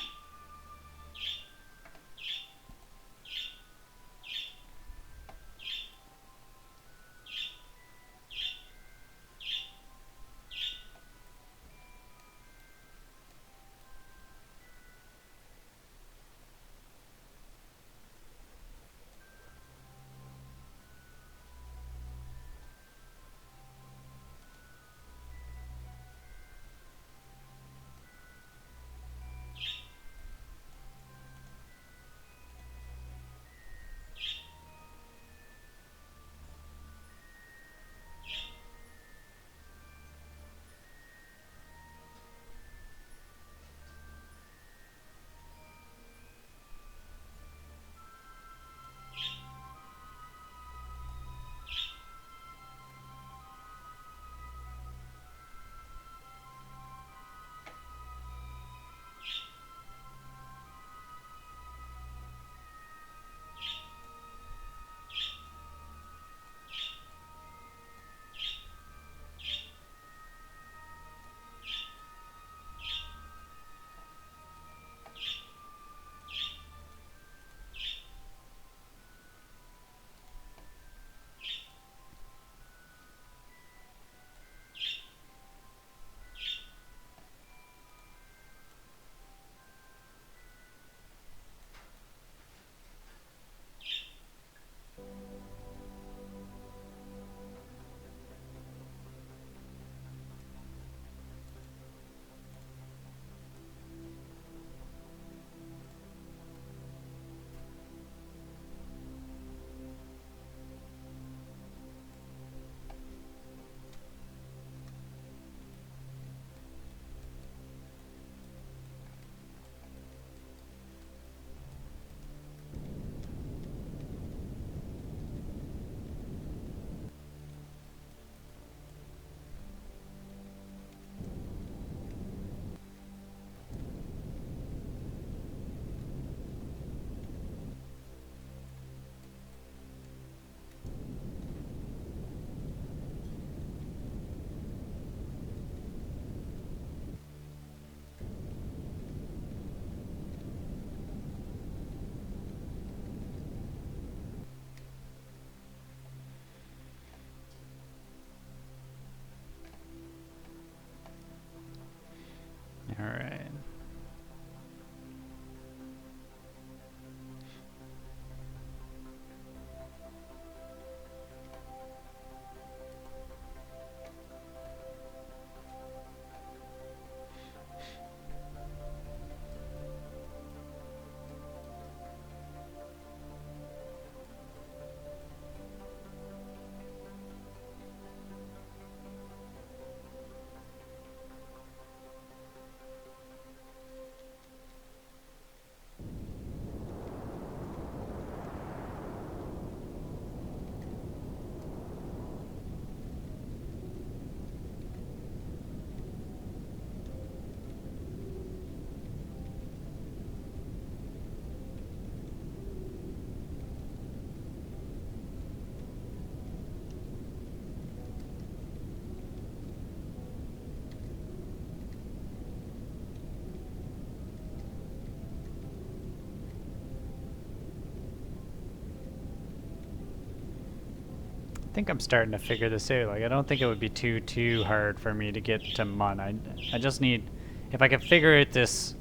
[SPEAKER 1] think I'm starting to figure this out. Like, I don't think it would be too hard for me to get to Mun. I just need, if I could figure out this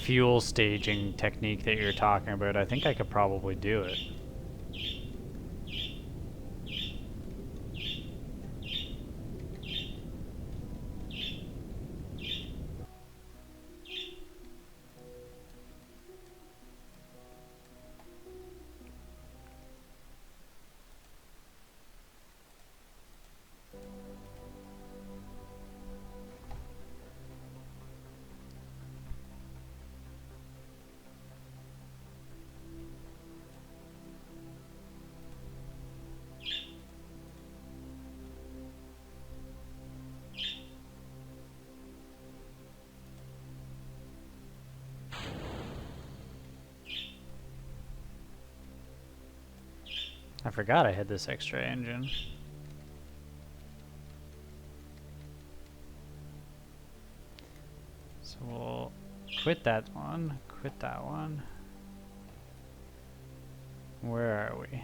[SPEAKER 1] fuel staging technique that you're talking about, I think I could probably do it. I forgot I had this extra engine. So we'll quit that one, quit that one. Where are we?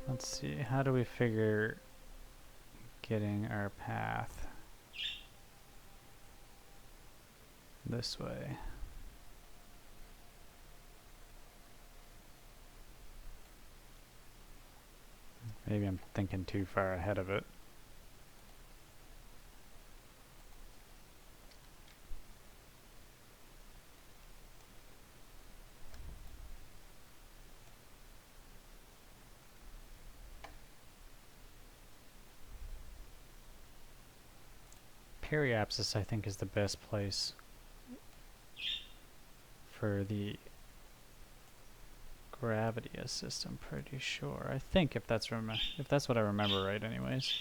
[SPEAKER 1] Let's see, how do we figure getting our path this way? Maybe I'm thinking too far ahead of it. Periapsis, I think, is the best place for the gravity assist. I'm pretty sure. I think if that's what I remember right, anyways.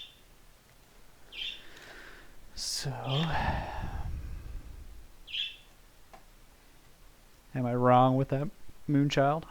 [SPEAKER 1] So, am I wrong with that, Moonchild?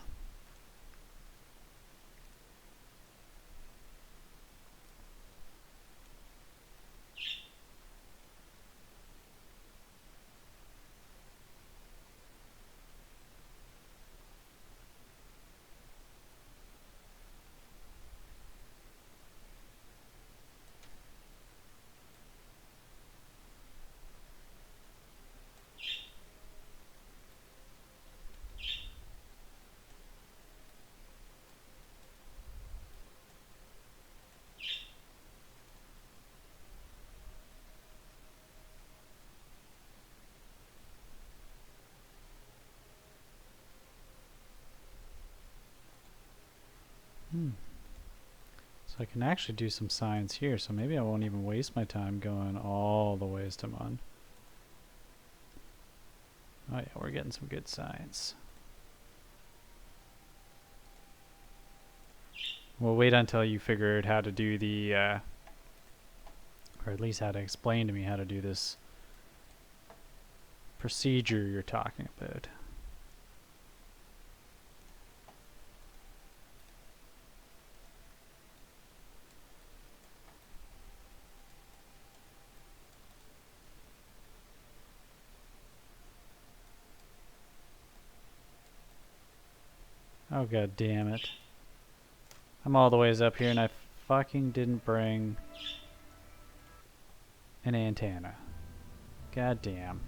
[SPEAKER 1] So I can actually do some science here, so maybe I won't even waste my time going all the ways to Mun. Oh yeah, we're getting some good science. We'll wait until you figure out how to do the, or at least how to explain to me how to do this procedure you're talking about. Oh god damn it. I'm all the ways up here and I fucking didn't bring an antenna. God damn.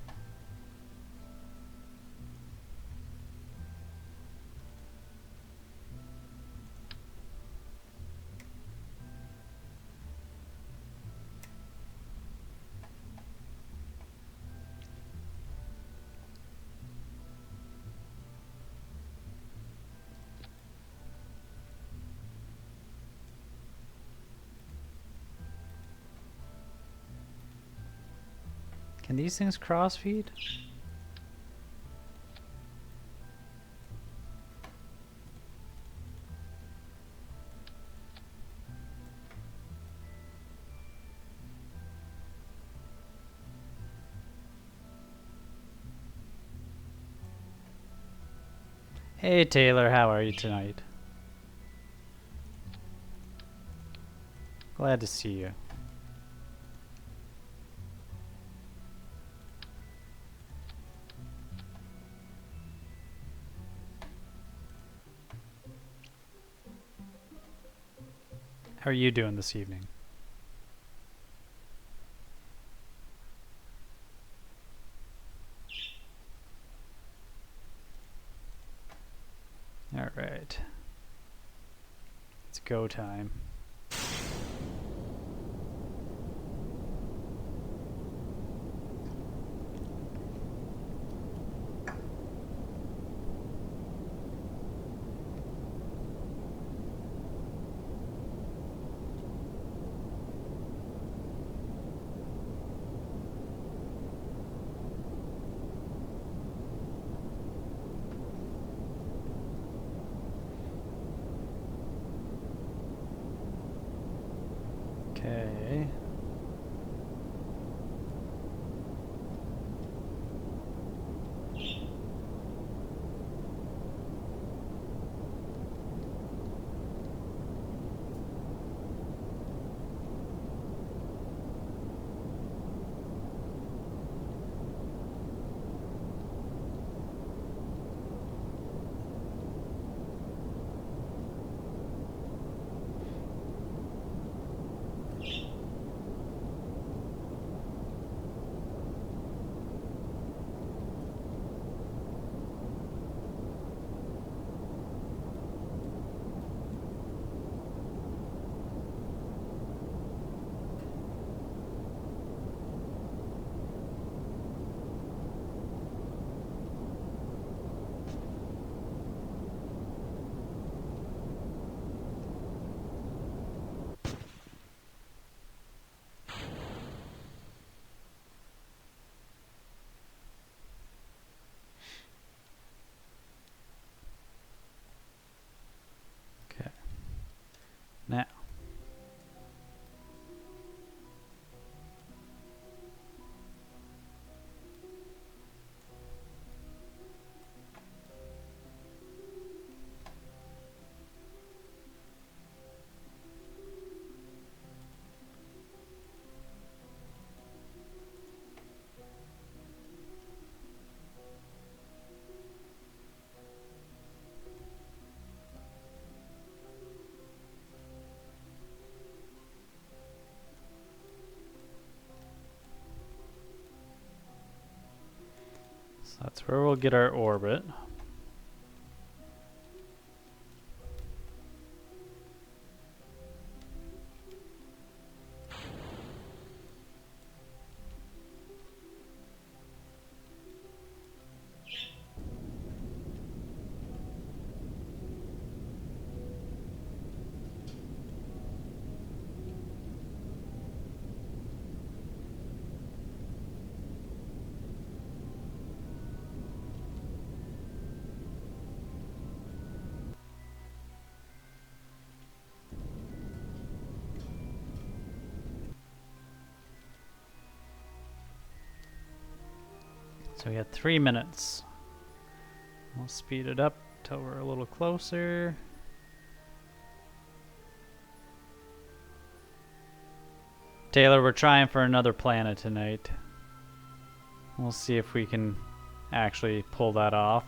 [SPEAKER 1] Can these things cross feed? Hey Taylor, how are you tonight? Glad to see you. How are you doing this evening? All right. It's go time. Okay. Okay. Now. So that's where we'll get our orbit. So we got 3 minutes. We'll speed it up till we're a little closer. Taylor, we're trying for another planet tonight. We'll see if we can actually pull that off.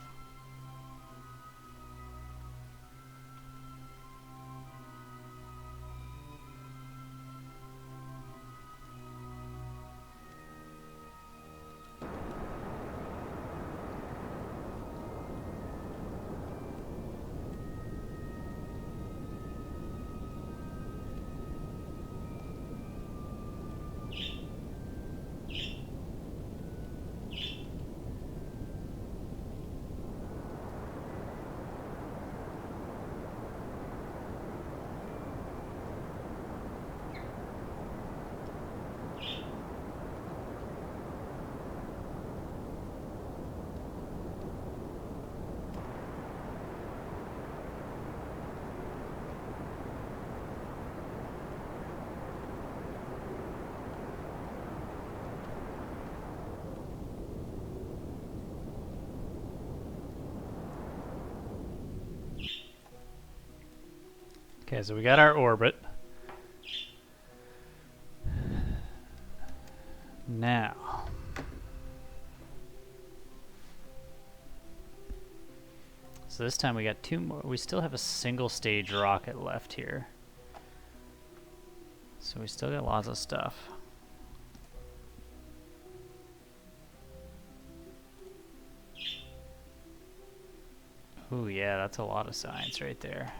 [SPEAKER 1] Okay, so we got our orbit. Now, so this time we got 2 more. We still have a single stage rocket left here. So we still got lots of stuff. Ooh, yeah, that's a lot of science right there.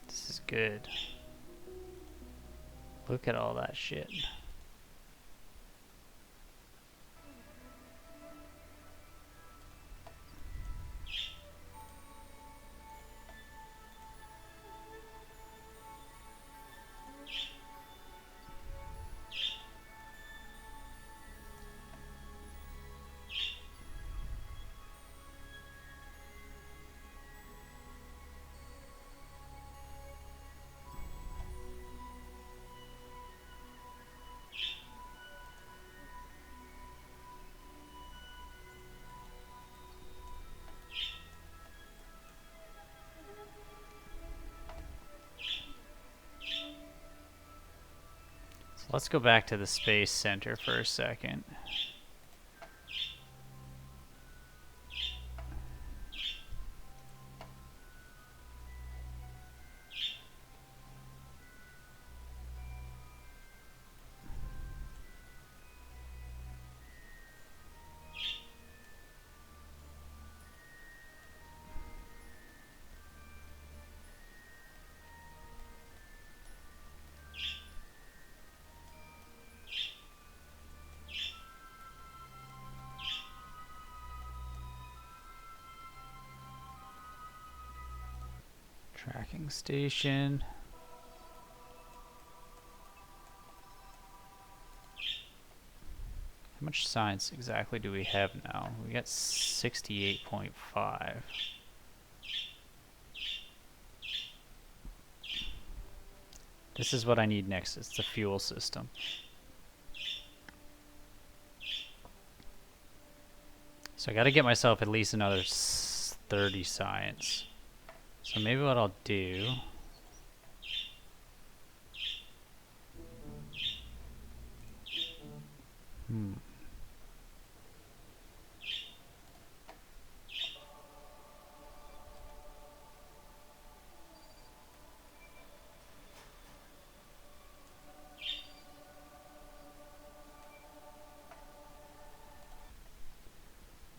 [SPEAKER 1] This is good. Look at all that shit. So let's go back to the Space Center for a second. Tracking station. How much science exactly do we have now? We got 68.5. This is what I need next. It's the fuel system. So I got to get myself at least another 30 science. So maybe what I'll do...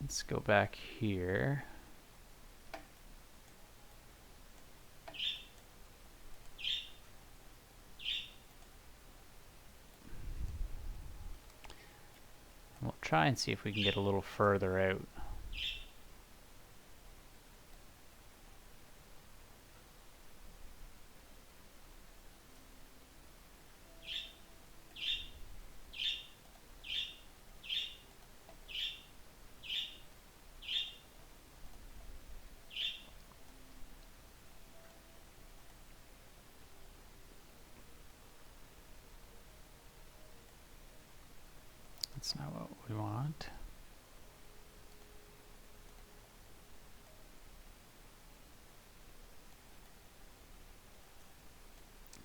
[SPEAKER 1] Let's go back here. We'll try and see if we can get a little further out. That's not what we want.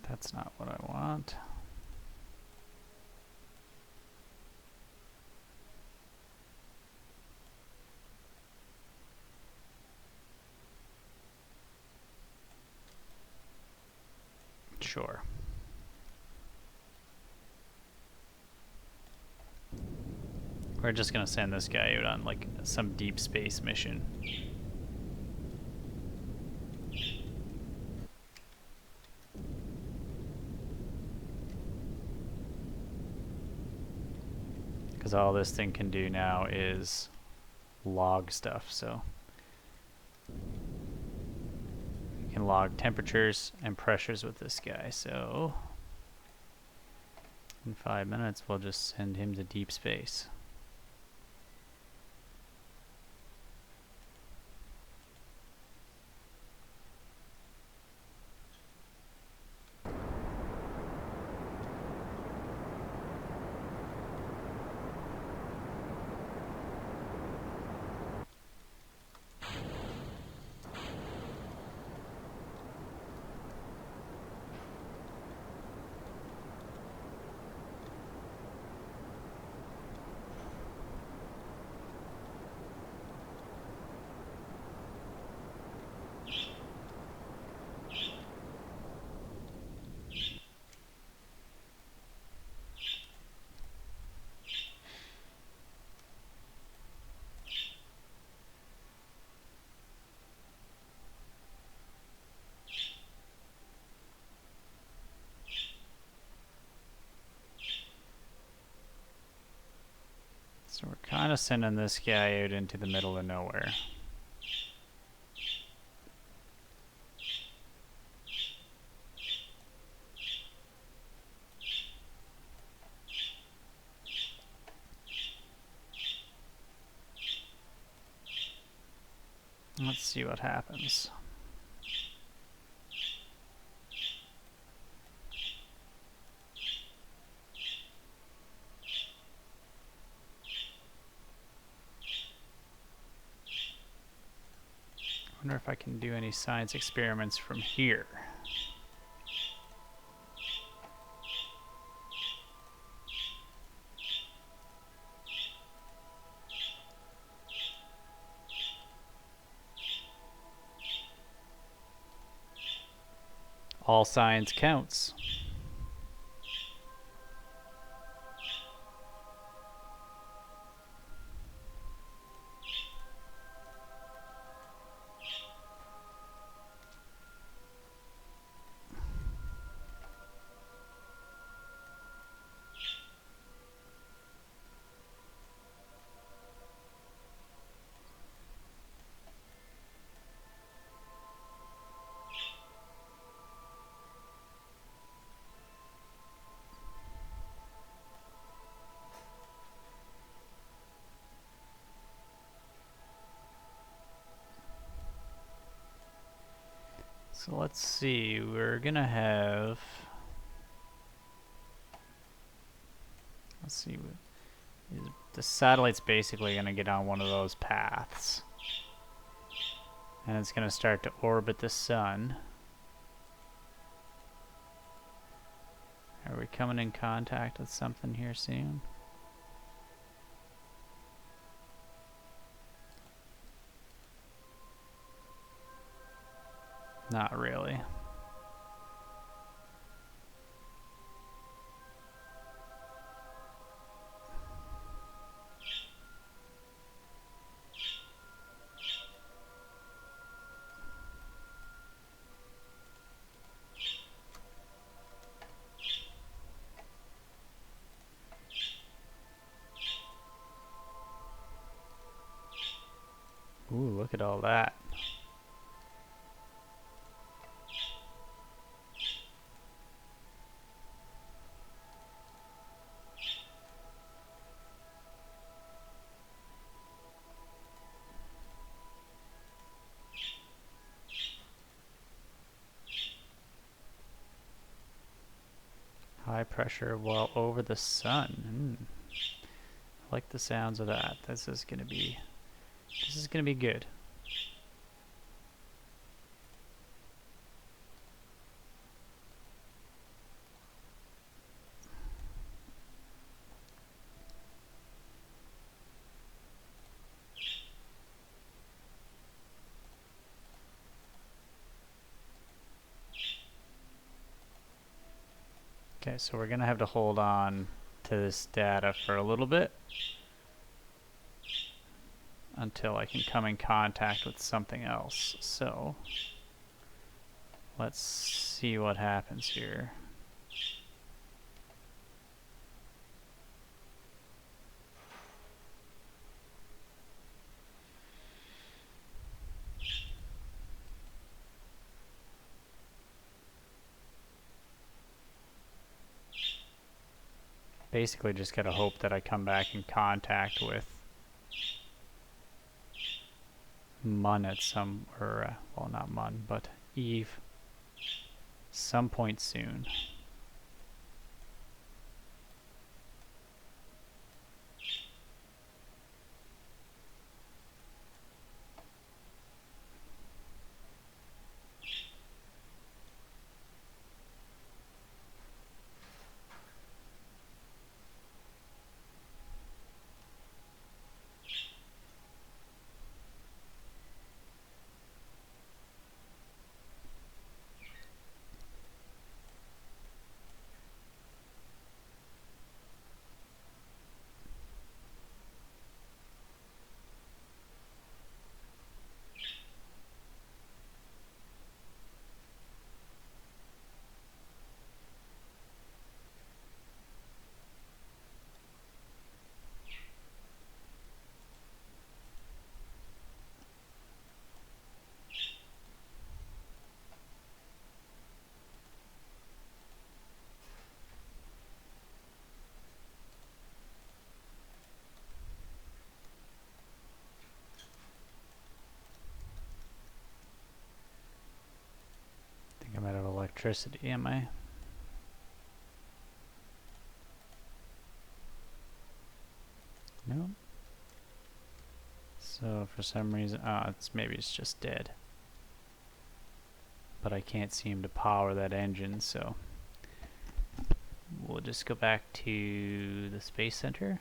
[SPEAKER 1] That's not what I want. Sure. We're just gonna send this guy out on like some deep space mission. Because all this thing can do now is log stuff, so we can log temperatures and pressures with this guy. So in 5 minutes we'll just send him to deep space. kind of sending this guy out into the middle of nowhere. Let's see what happens. I wonder if I can do any science experiments from here. All science counts. So let's see, we're gonna have, let's see, the satellite's basically gonna get on one of those paths. And it's gonna start to orbit the sun. Are we coming in contact with something here soon? Not really. Ooh, look at all that. High pressure while over the sun. I like the sounds of that. This is gonna be good. Okay, so we're gonna have to hold on to this data for a little bit until I can come in contact with something else. So let's see what happens here. Basically just gotta hope that I come back in contact with Mun at some, or well, not Mun, but Eve some point soon. electricity, am I? No. So for some reason, maybe it's just dead. But I can't seem to power that engine, so we'll just go back to the Space Center.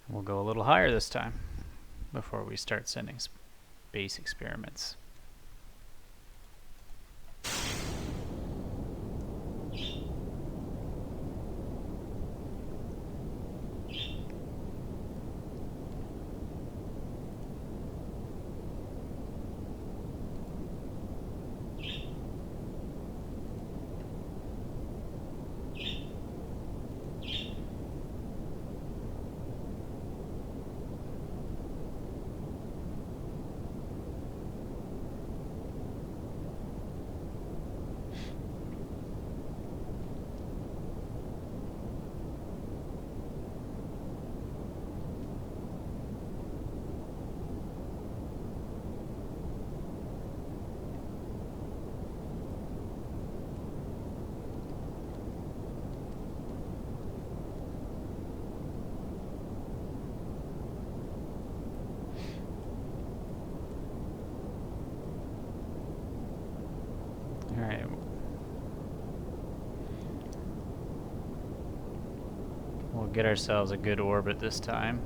[SPEAKER 1] We'll go a little higher this time before we start sending space experiments. Alright. We'll get ourselves a good orbit this time.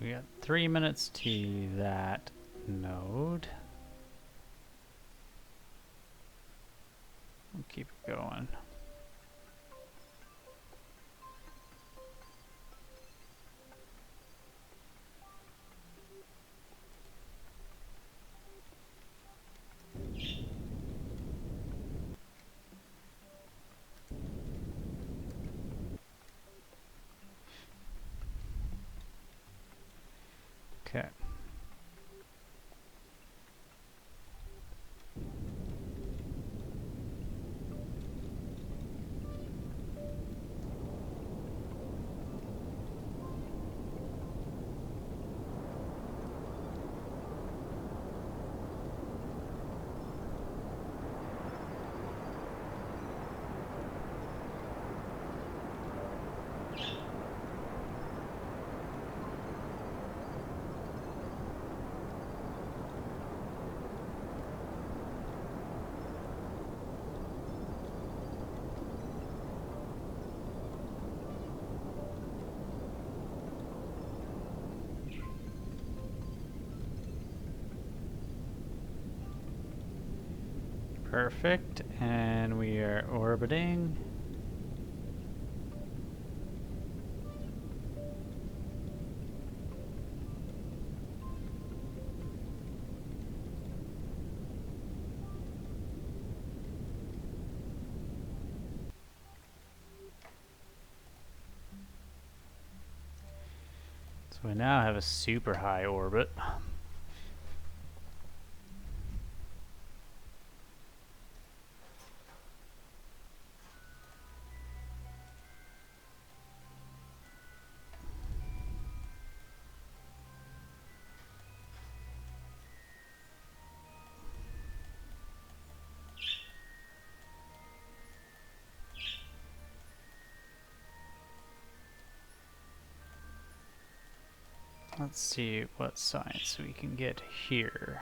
[SPEAKER 1] We got 3 minutes to that node. We'll keep it going. Okay. Perfect, and we are orbiting. So we now have a super high orbit. Let's see what science we can get here.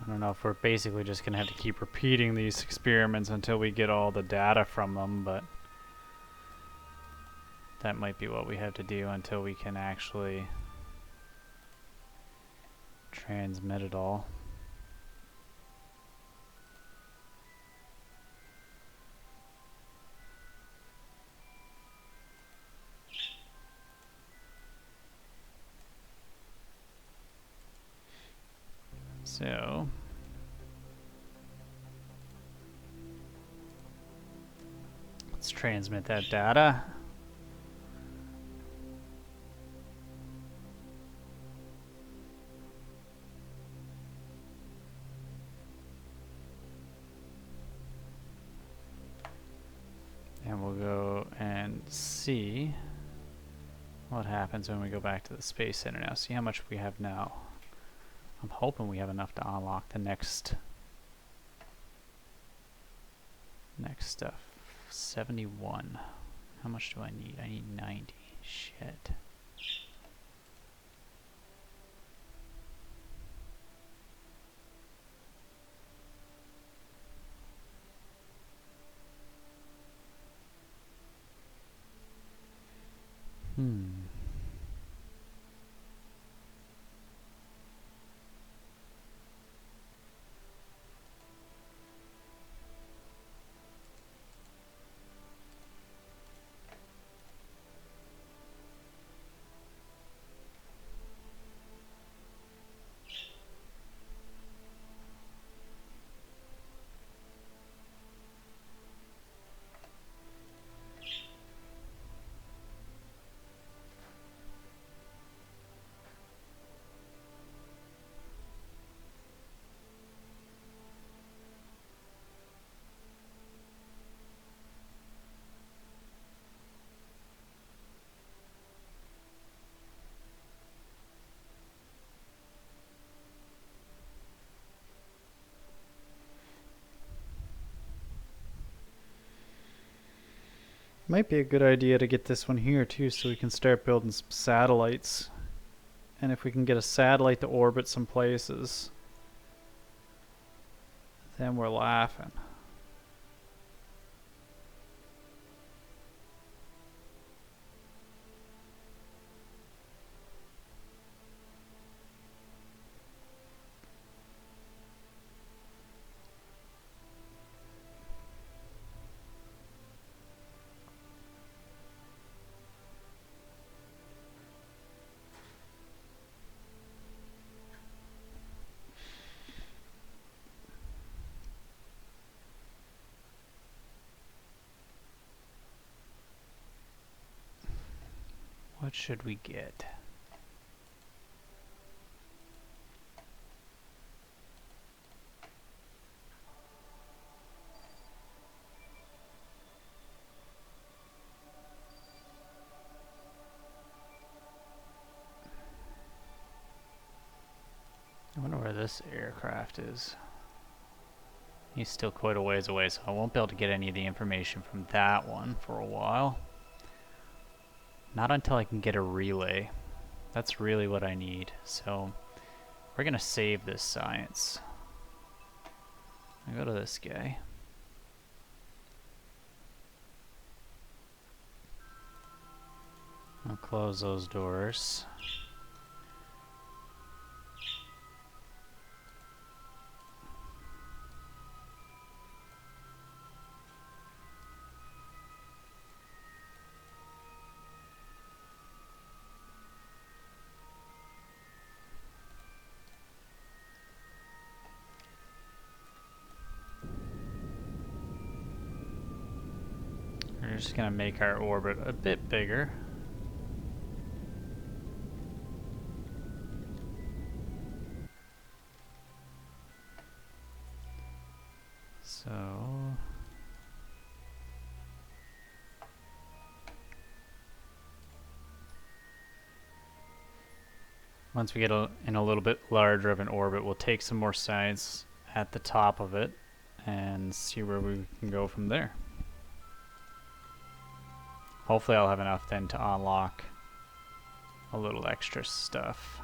[SPEAKER 1] I don't know if we're basically just going to have to keep repeating these experiments until we get all the data from them, but that might be what we have to do until we can actually transmit it all. So let's transmit that data. And we'll go and see what happens when we go back to the Space Center now. See how much we have now. I'm hoping we have enough to unlock the next stuff. 71. How much do I need? I need 90. Shit. Might be a good idea to get this one here too, so we can start building some satellites. And if we can get a satellite to orbit some places, then we're laughing. What should we get? I wonder where this aircraft is. He's still quite a ways away, so I won't be able to get any of the information from that one for a while. Not until I can get a relay. That's really what I need. So we're gonna save this science. I go to this guy. I'll close those doors. We're just gonna make our orbit a bit bigger. So once we get in a little bit larger of an orbit, we'll take some more science at the top of it and see where we can go from there. Hopefully I'll have enough then to unlock a little extra stuff.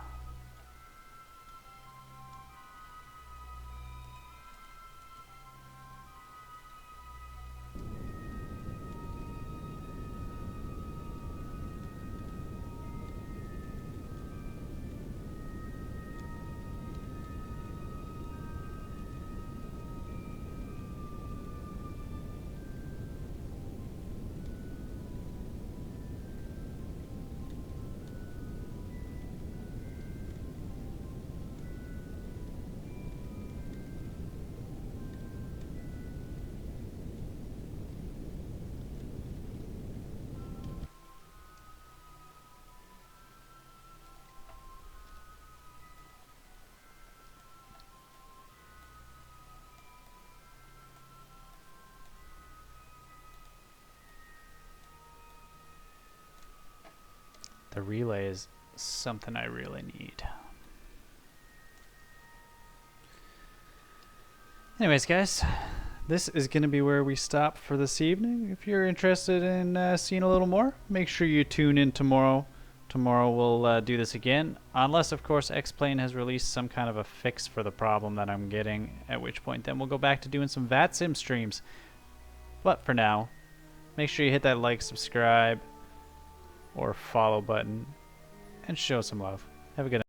[SPEAKER 1] The relay is something I really need. Anyways, guys, this is going to be where we stop for this evening. If you're interested in seeing a little more, make sure you tune in tomorrow. Tomorrow we'll do this again, unless, of course, X-Plane has released some kind of a fix for the problem that I'm getting, at which point then we'll go back to doing some VATSIM streams. But for now, make sure you hit that like, subscribe, or follow button and show some love. Have a good night.